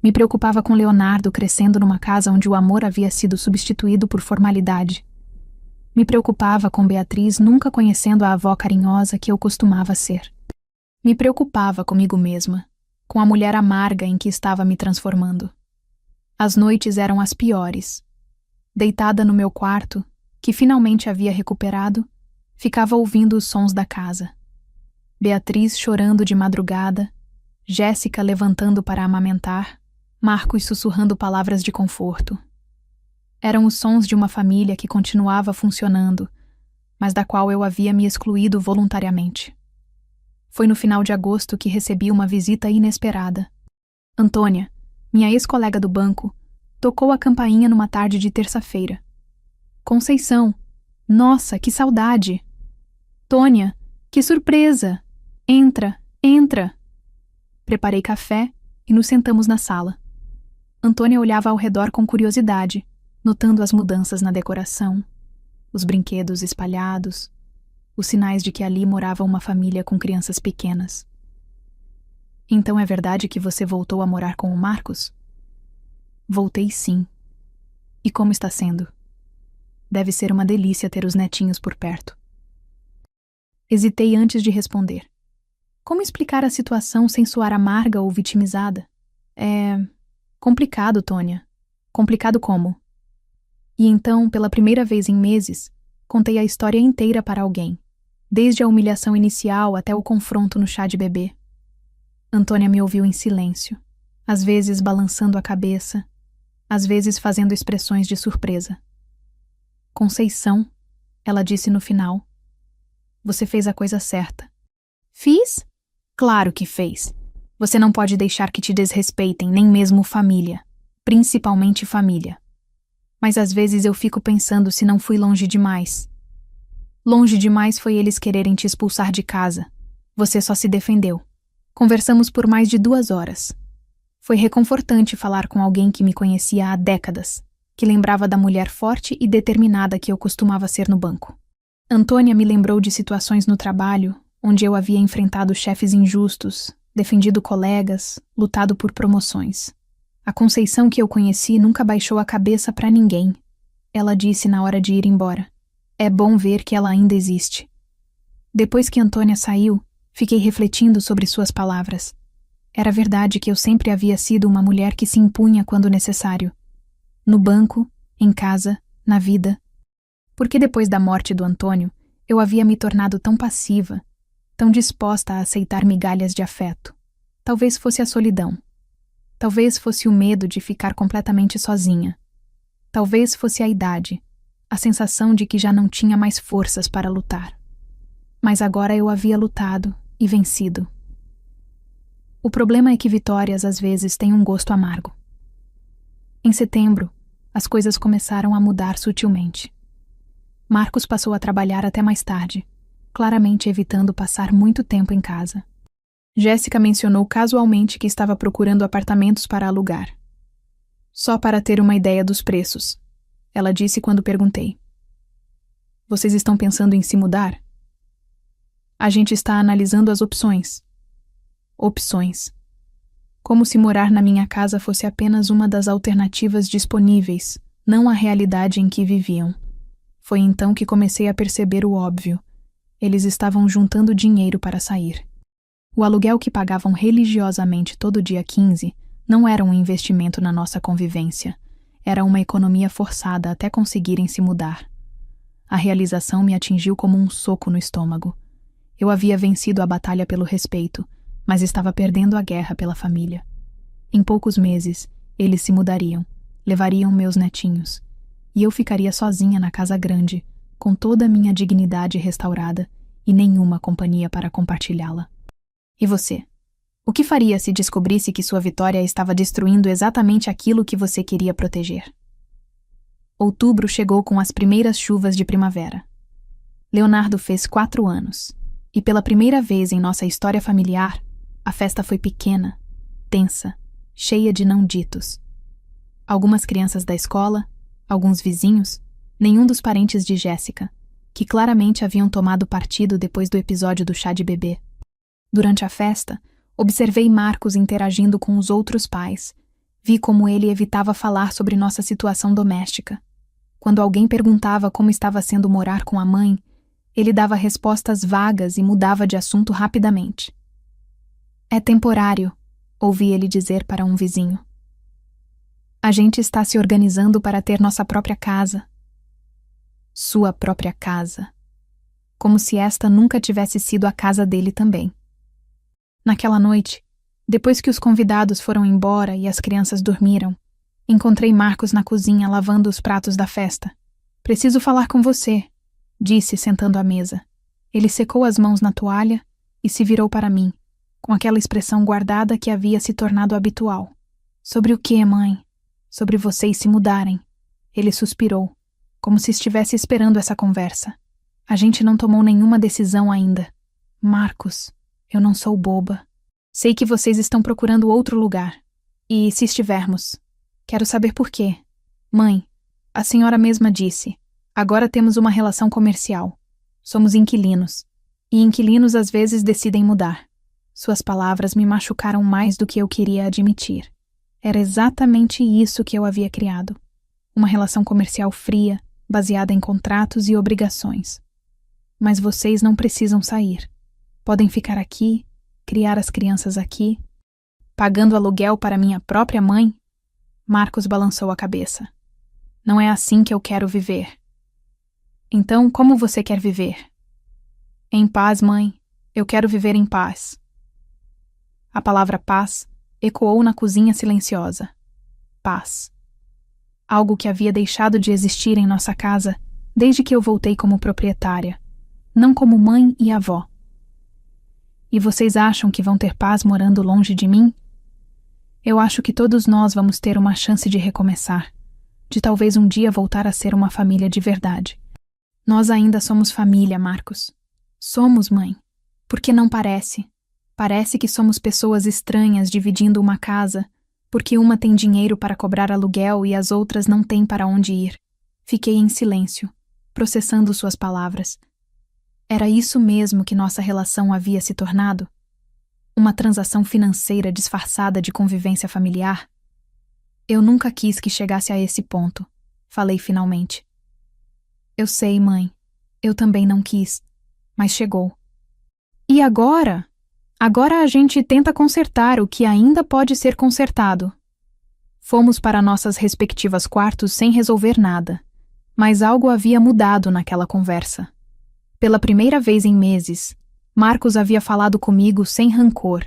Me preocupava com Leonardo crescendo numa casa onde o amor havia sido substituído por formalidade. Me preocupava com Beatriz nunca conhecendo a avó carinhosa que eu costumava ser. Me preocupava comigo mesma, com a mulher amarga em que estava me transformando. As noites eram as piores. Deitada no meu quarto, que finalmente havia recuperado, Ficava ouvindo os sons da casa. Beatriz chorando de madrugada, Jéssica levantando para amamentar, Marcos sussurrando palavras de conforto. Eram os sons de uma família que continuava funcionando, mas da qual eu havia me excluído voluntariamente. Foi no final de agosto que recebi uma visita inesperada. Antônia, minha ex-colega do banco, tocou a campainha numa tarde de terça-feira. Conceição, nossa, que saudade! Tônia, que surpresa! Entra, entra! Preparei café e nos sentamos na sala. Antônia olhava ao redor com curiosidade, notando as mudanças na decoração, os brinquedos espalhados, os sinais de que ali morava uma família com crianças pequenas. Então é verdade que você voltou a morar com o Marcos? Voltei sim. E como está sendo? Deve ser uma delícia ter os netinhos por perto. Hesitei antes de responder. Como explicar a situação sem soar amarga ou vitimizada? É complicado, Tônia. Complicado como? E então, pela primeira vez em meses, contei a história inteira para alguém, desde a humilhação inicial até o confronto no chá de bebê. Antônia me ouviu em silêncio, às vezes balançando a cabeça, às vezes fazendo expressões de surpresa. Conceição, ela disse no final, você fez a coisa certa. Fiz? Claro que fez. Você não pode deixar que te desrespeitem, nem mesmo família, principalmente família. Mas às vezes eu fico pensando se não fui longe demais. Longe demais foi eles quererem te expulsar de casa. Você só se defendeu. Conversamos por mais de 2 horas. Foi reconfortante falar com alguém que me conhecia há décadas, que lembrava da mulher forte e determinada que eu costumava ser no banco. Antônia me lembrou de situações no trabalho, onde eu havia enfrentado chefes injustos, defendido colegas, lutado por promoções. A Conceição que eu conheci nunca baixou a cabeça para ninguém. Ela disse na hora de ir embora. É bom ver que ela ainda existe. Depois que Antônia saiu, fiquei refletindo sobre suas palavras. Era verdade que eu sempre havia sido uma mulher que se impunha quando necessário. No banco, em casa, na vida. Porque depois da morte do Antônio, eu havia me tornado tão passiva, tão disposta a aceitar migalhas de afeto. Talvez fosse a solidão. Talvez fosse o medo de ficar completamente sozinha. Talvez fosse a idade, a sensação de que já não tinha mais forças para lutar. Mas agora eu havia lutado e vencido. O problema é que vitórias às vezes têm um gosto amargo. Em setembro, as coisas começaram a mudar sutilmente. Marcos passou a trabalhar até mais tarde, claramente evitando passar muito tempo em casa. Jéssica mencionou casualmente que estava procurando apartamentos para alugar. Só para ter uma ideia dos preços, ela disse quando perguntei. Vocês estão pensando em se mudar? A gente está analisando as opções. Opções. Como se morar na minha casa fosse apenas uma das alternativas disponíveis, não a realidade em que viviam. Foi então que comecei a perceber o óbvio. Eles estavam juntando dinheiro para sair. O aluguel que pagavam religiosamente todo dia 15 não era um investimento na nossa convivência. Era uma economia forçada até conseguirem se mudar. A realização me atingiu como um soco no estômago. Eu havia vencido a batalha pelo respeito, mas estava perdendo a guerra pela família. Em poucos meses, eles se mudariam, levariam meus netinhos, e eu ficaria sozinha na casa grande, com toda a minha dignidade restaurada e nenhuma companhia para compartilhá-la. E você? O que faria se descobrisse que sua vitória estava destruindo exatamente aquilo que você queria proteger? Outubro chegou com as primeiras chuvas de primavera. Leonardo fez 4 anos, e pela primeira vez em nossa história familiar, a festa foi pequena, tensa, cheia de não ditos. Algumas crianças da escola, alguns vizinhos, nenhum dos parentes de Jéssica, que claramente haviam tomado partido depois do episódio do chá de bebê. Durante a festa, observei Marcos interagindo com os outros pais. Vi como ele evitava falar sobre nossa situação doméstica. Quando alguém perguntava como estava sendo morar com a mãe, ele dava respostas vagas e mudava de assunto rapidamente. É temporário, ouvi ele dizer para um vizinho. A gente está se organizando para ter nossa própria casa. Sua própria casa. como se esta nunca tivesse sido a casa dele também. Naquela noite, depois que os convidados foram embora e as crianças dormiram, encontrei Marcos na cozinha lavando os pratos da festa. "Preciso falar com você", disse, sentando à mesa. Ele secou as mãos na toalha e se virou para mim, com aquela expressão guardada que havia se tornado habitual. "Sobre o quê, mãe?" "Sobre vocês se mudarem." Ele suspirou, como se estivesse esperando essa conversa. "A gente não tomou nenhuma decisão ainda." "Marcos, eu não sou boba. Sei que vocês estão procurando outro lugar. E se estivermos? Quero saber por quê." "Mãe, a senhora mesma disse. Agora temos uma relação comercial. Somos inquilinos. E inquilinos às vezes decidem mudar." Suas palavras me machucaram mais do que eu queria admitir. Era exatamente isso que eu havia criado. Uma relação comercial fria, baseada em contratos e obrigações. "Mas vocês não precisam sair. Podem ficar aqui, criar as crianças aqui, pagando aluguel para minha própria mãe." Marcos balançou a cabeça. "Não é assim que eu quero viver." "Então, como você quer viver?" "Em paz, mãe. Eu quero viver em paz." A palavra paz ecoou na cozinha silenciosa. Paz. Algo que havia deixado de existir em nossa casa desde que eu voltei como proprietária, não como mãe e avó. "E vocês acham que vão ter paz morando longe de mim?" "Eu acho que todos nós vamos ter uma chance de recomeçar, de talvez um dia voltar a ser uma família de verdade." "Nós ainda somos família, Marcos." "Somos, mãe. Porque não parece. Parece que somos pessoas estranhas dividindo uma casa, porque uma tem dinheiro para cobrar aluguel e as outras não têm para onde ir." Fiquei em silêncio, processando suas palavras. Era isso mesmo que nossa relação havia se tornado? Uma transação financeira disfarçada de convivência familiar? "Eu nunca quis que chegasse a esse ponto", falei finalmente. "Eu sei, mãe. Eu também não quis. Mas chegou." "E agora? Agora a gente tenta consertar o que ainda pode ser consertado." Fomos para nossas respectivas quartos sem resolver nada, mas algo havia mudado naquela conversa. Pela primeira vez em meses, Marcos havia falado comigo sem rancor,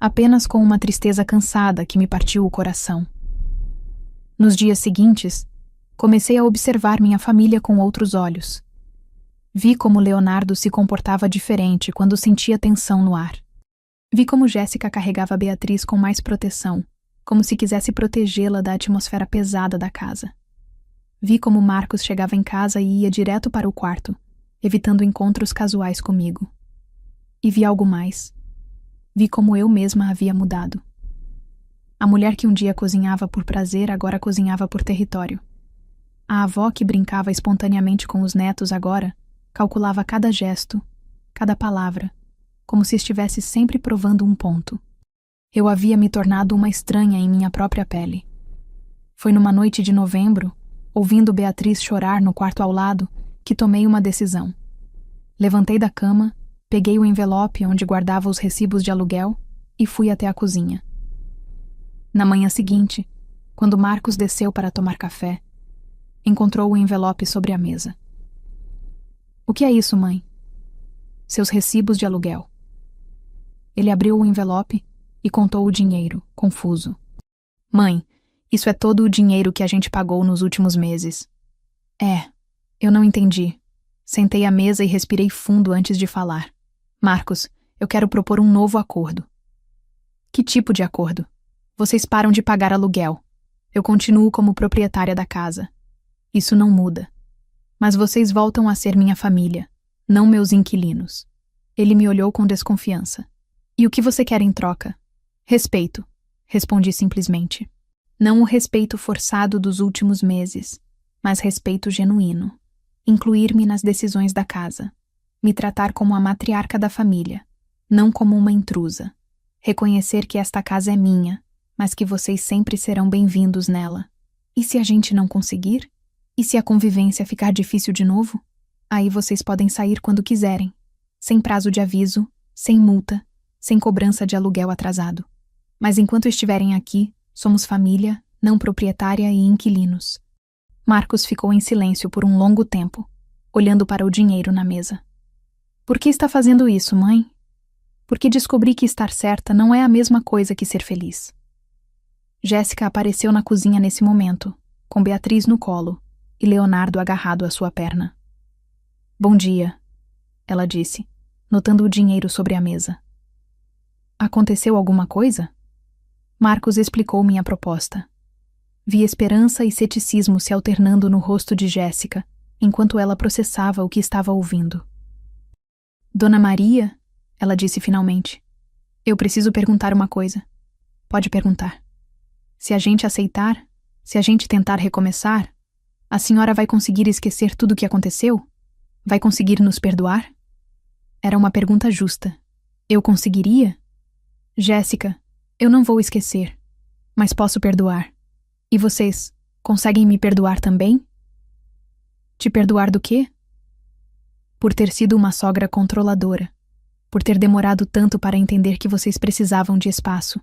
apenas com uma tristeza cansada que me partiu o coração. Nos dias seguintes, comecei a observar minha família com outros olhos. Vi como Leonardo se comportava diferente quando sentia tensão no ar. Vi como Jéssica carregava Beatriz com mais proteção, como se quisesse protegê-la da atmosfera pesada da casa. Vi como Marcos chegava em casa e ia direto para o quarto, evitando encontros casuais comigo. E vi algo mais. Vi como eu mesma havia mudado. A mulher que um dia cozinhava por prazer agora cozinhava por território. A avó que brincava espontaneamente com os netos agora calculava cada gesto, cada palavra, como se estivesse sempre provando um ponto. Eu havia me tornado uma estranha em minha própria pele. Foi numa noite de novembro, ouvindo Beatriz chorar no quarto ao lado, que tomei uma decisão. Levantei da cama, peguei o envelope onde guardava os recibos de aluguel e fui até a cozinha. Na manhã seguinte, quando Marcos desceu para tomar café, encontrou o envelope sobre a mesa. "O que é isso, mãe?" "Seus recibos de aluguel." Ele abriu o envelope e contou o dinheiro, confuso. "Mãe, isso é todo o dinheiro que a gente pagou nos últimos meses." "É, eu não entendi." Sentei à mesa e respirei fundo antes de falar. "Marcos, eu quero propor um novo acordo." "Que tipo de acordo?" "Vocês param de pagar aluguel. Eu continuo como proprietária da casa. Isso não muda. Mas vocês voltam a ser minha família, não meus inquilinos." Ele me olhou com desconfiança. "E o que você quer em troca?" "Respeito", respondi simplesmente. Não o respeito forçado dos últimos meses, mas respeito genuíno. Incluir-me nas decisões da casa. Me tratar como a matriarca da família, não como uma intrusa. Reconhecer que esta casa é minha, mas que vocês sempre serão bem-vindos nela. E se a gente não conseguir? E se a convivência ficar difícil de novo? Aí vocês podem sair quando quiserem, sem prazo de aviso, sem multa, sem cobrança de aluguel atrasado. Mas enquanto estiverem aqui, somos família, não proprietária e inquilinos. Marcos ficou em silêncio por um longo tempo, olhando para o dinheiro na mesa. Por que está fazendo isso, mãe? Porque descobri que estar certa não é a mesma coisa que ser feliz. Jéssica apareceu na cozinha nesse momento, com Beatriz no colo e Leonardo agarrado à sua perna. Bom dia, ela disse, notando o dinheiro sobre a mesa. Aconteceu alguma coisa? Marcos explicou minha proposta. Vi esperança e ceticismo se alternando no rosto de Jéssica, enquanto ela processava o que estava ouvindo. Dona Maria, ela disse finalmente, eu preciso perguntar uma coisa. Pode perguntar. Se a gente aceitar, se a gente tentar recomeçar, a senhora vai conseguir esquecer tudo o que aconteceu? Vai conseguir nos perdoar? Era uma pergunta justa. Eu conseguiria? Jéssica, eu não vou esquecer, mas posso perdoar. E vocês, conseguem me perdoar também? Te perdoar do quê? Por ter sido uma sogra controladora, por ter demorado tanto para entender que vocês precisavam de espaço,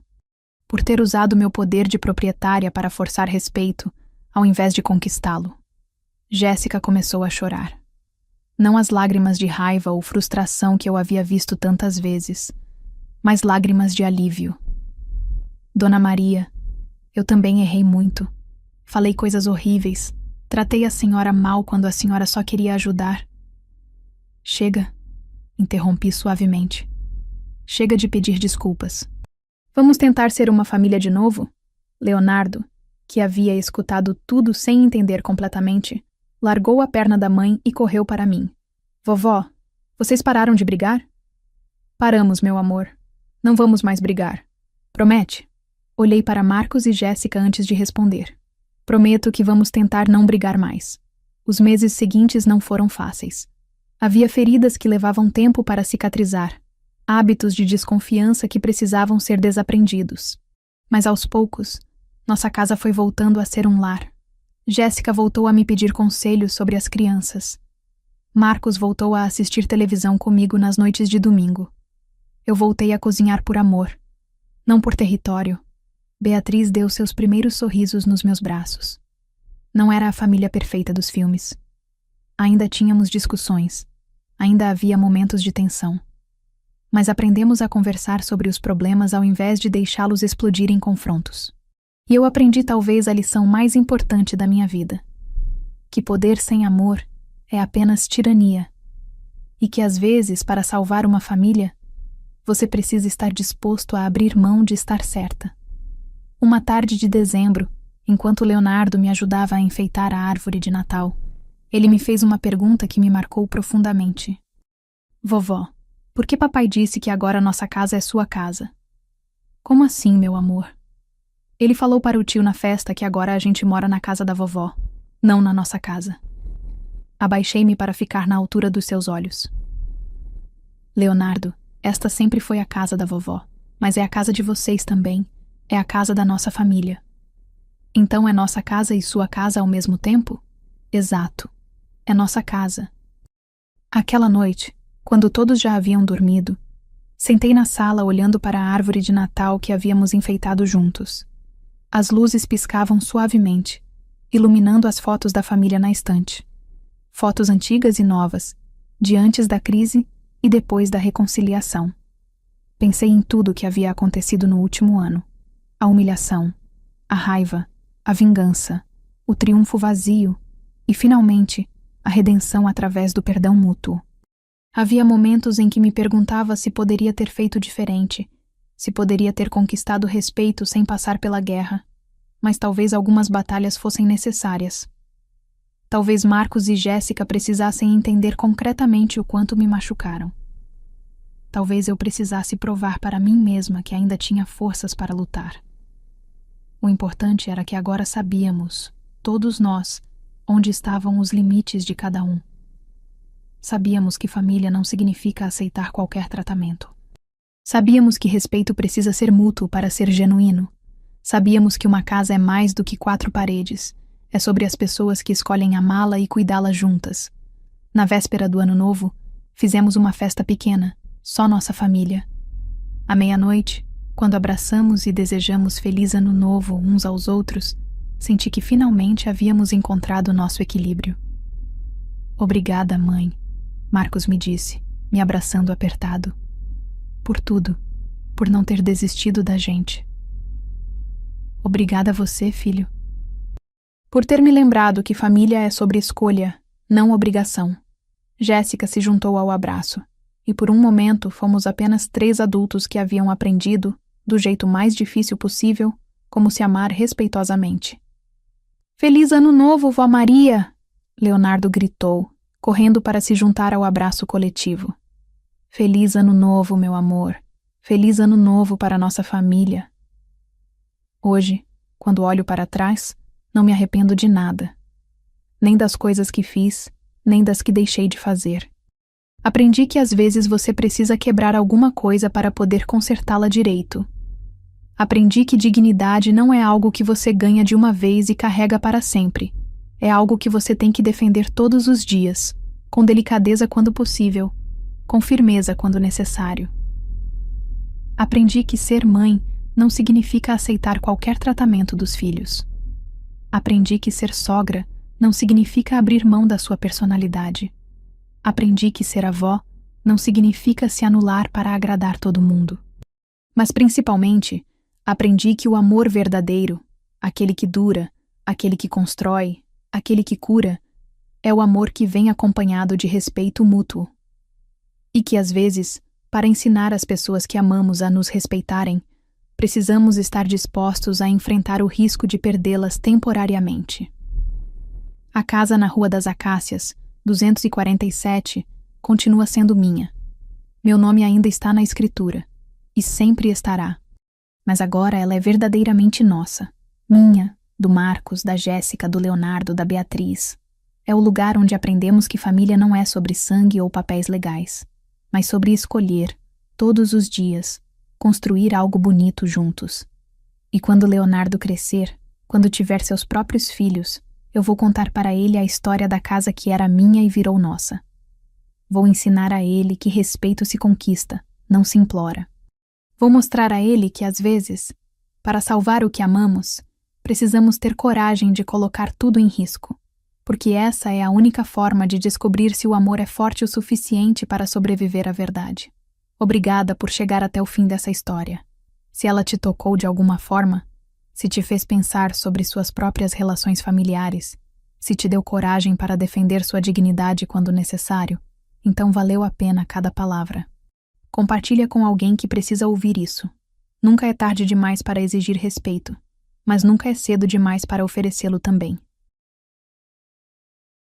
por ter usado meu poder de proprietária para forçar respeito, ao invés de conquistá-lo. Jéssica começou a chorar. Não as lágrimas de raiva ou frustração que eu havia visto tantas vezes, mas lágrimas de alívio. Dona Maria, eu também errei muito. Falei coisas horríveis. Tratei a senhora mal quando a senhora só queria ajudar. Chega, interrompi suavemente. Chega de pedir desculpas. Vamos tentar ser uma família de novo? Leonardo, que havia escutado tudo sem entender completamente, largou a perna da mãe e correu para mim. Vovó, vocês pararam de brigar? Paramos, meu amor. Não vamos mais brigar. Promete? Olhei para Marcos e Jéssica antes de responder. Prometo que vamos tentar não brigar mais. Os meses seguintes não foram fáceis. Havia feridas que levavam tempo para cicatrizar, hábitos de desconfiança que precisavam ser desaprendidos. Mas aos poucos, nossa casa foi voltando a ser um lar. Jéssica voltou a me pedir conselhos sobre as crianças. Marcos voltou a assistir televisão comigo nas noites de domingo. Eu voltei a cozinhar por amor, não por território. Beatriz deu seus primeiros sorrisos nos meus braços. Não era a família perfeita dos filmes. Ainda tínhamos discussões. Ainda havia momentos de tensão. Mas aprendemos a conversar sobre os problemas ao invés de deixá-los explodir em confrontos. E eu aprendi talvez a lição mais importante da minha vida. Que poder sem amor é apenas tirania. E que às vezes, para salvar uma família, você precisa estar disposto a abrir mão de estar certa. Uma tarde de dezembro, enquanto Leonardo me ajudava a enfeitar a árvore de Natal, ele me fez uma pergunta que me marcou profundamente. Vovó, por que papai disse que agora nossa casa é sua casa? Como assim, meu amor? Ele falou para o tio na festa que agora a gente mora na casa da vovó, não na nossa casa. Abaixei-me para ficar na altura dos seus olhos. Leonardo, esta sempre foi a casa da vovó, mas é a casa de vocês também. É a casa da nossa família. Então é nossa casa e sua casa ao mesmo tempo? Exato. É nossa casa. Aquela noite, quando todos já haviam dormido, sentei na sala olhando para a árvore de Natal que havíamos enfeitado juntos. As luzes piscavam suavemente, iluminando as fotos da família na estante. Fotos antigas e novas, de antes da crise e depois da reconciliação. Pensei em tudo o que havia acontecido no último ano. A humilhação, a raiva, a vingança, o triunfo vazio e, finalmente, a redenção através do perdão mútuo. Havia momentos em que me perguntava se poderia ter feito diferente, se poderia ter conquistado respeito sem passar pela guerra, mas talvez algumas batalhas fossem necessárias. Talvez Marcos e Jéssica precisassem entender concretamente o quanto me machucaram. Talvez eu precisasse provar para mim mesma que ainda tinha forças para lutar. O importante era que agora sabíamos, todos nós, onde estavam os limites de cada um. Sabíamos que família não significa aceitar qualquer tratamento. Sabíamos que respeito precisa ser mútuo para ser genuíno. Sabíamos que uma casa é mais do que 4 paredes. É sobre as pessoas que escolhem amá-la e cuidá-la juntas. Na véspera do Ano Novo, fizemos uma festa pequena, só nossa família. À meia-noite, quando abraçamos e desejamos Feliz Ano Novo uns aos outros, senti que finalmente havíamos encontrado nosso equilíbrio. Obrigada, mãe, Marcos me disse, me abraçando apertado. Por tudo, por não ter desistido da gente. Obrigada a você, filho. Por ter me lembrado que família é sobre escolha, não obrigação. Jéssica se juntou ao abraço, e por um momento fomos apenas 3 adultos que haviam aprendido, do jeito mais difícil possível, como se amar respeitosamente. Feliz Ano Novo, Vó Maria! Leonardo gritou, correndo para se juntar ao abraço coletivo. Feliz Ano Novo, meu amor! Feliz Ano Novo para nossa família! Hoje, quando olho para trás, não me arrependo de nada. Nem das coisas que fiz, nem das que deixei de fazer. Aprendi que às vezes você precisa quebrar alguma coisa para poder consertá-la direito. Aprendi que dignidade não é algo que você ganha de uma vez e carrega para sempre. É algo que você tem que defender todos os dias, com delicadeza quando possível, com firmeza quando necessário. Aprendi que ser mãe não significa aceitar qualquer tratamento dos filhos. Aprendi que ser sogra não significa abrir mão da sua personalidade. Aprendi que ser avó não significa se anular para agradar todo mundo. Mas principalmente, aprendi que o amor verdadeiro, aquele que dura, aquele que constrói, aquele que cura, é o amor que vem acompanhado de respeito mútuo. E que às vezes, para ensinar as pessoas que amamos a nos respeitarem, precisamos estar dispostos a enfrentar o risco de perdê-las temporariamente. A casa na Rua das Acácias, 247, continua sendo minha. Meu nome ainda está na escritura, e sempre estará. Mas agora ela é verdadeiramente nossa. Minha, do Marcos, da Jéssica, do Leonardo, da Beatriz. É o lugar onde aprendemos que família não é sobre sangue ou papéis legais, mas sobre escolher, todos os dias, construir algo bonito juntos. E quando Leonardo crescer, quando tiver seus próprios filhos, eu vou contar para ele a história da casa que era minha e virou nossa. Vou ensinar a ele que respeito se conquista, não se implora. Vou mostrar a ele que, às vezes, para salvar o que amamos, precisamos ter coragem de colocar tudo em risco, porque essa é a única forma de descobrir se o amor é forte o suficiente para sobreviver à verdade. Obrigada por chegar até o fim dessa história. Se ela te tocou de alguma forma, se te fez pensar sobre suas próprias relações familiares, se te deu coragem para defender sua dignidade quando necessário, então valeu a pena cada palavra. Compartilha com alguém que precisa ouvir isso. Nunca é tarde demais para exigir respeito, mas nunca é cedo demais para oferecê-lo também.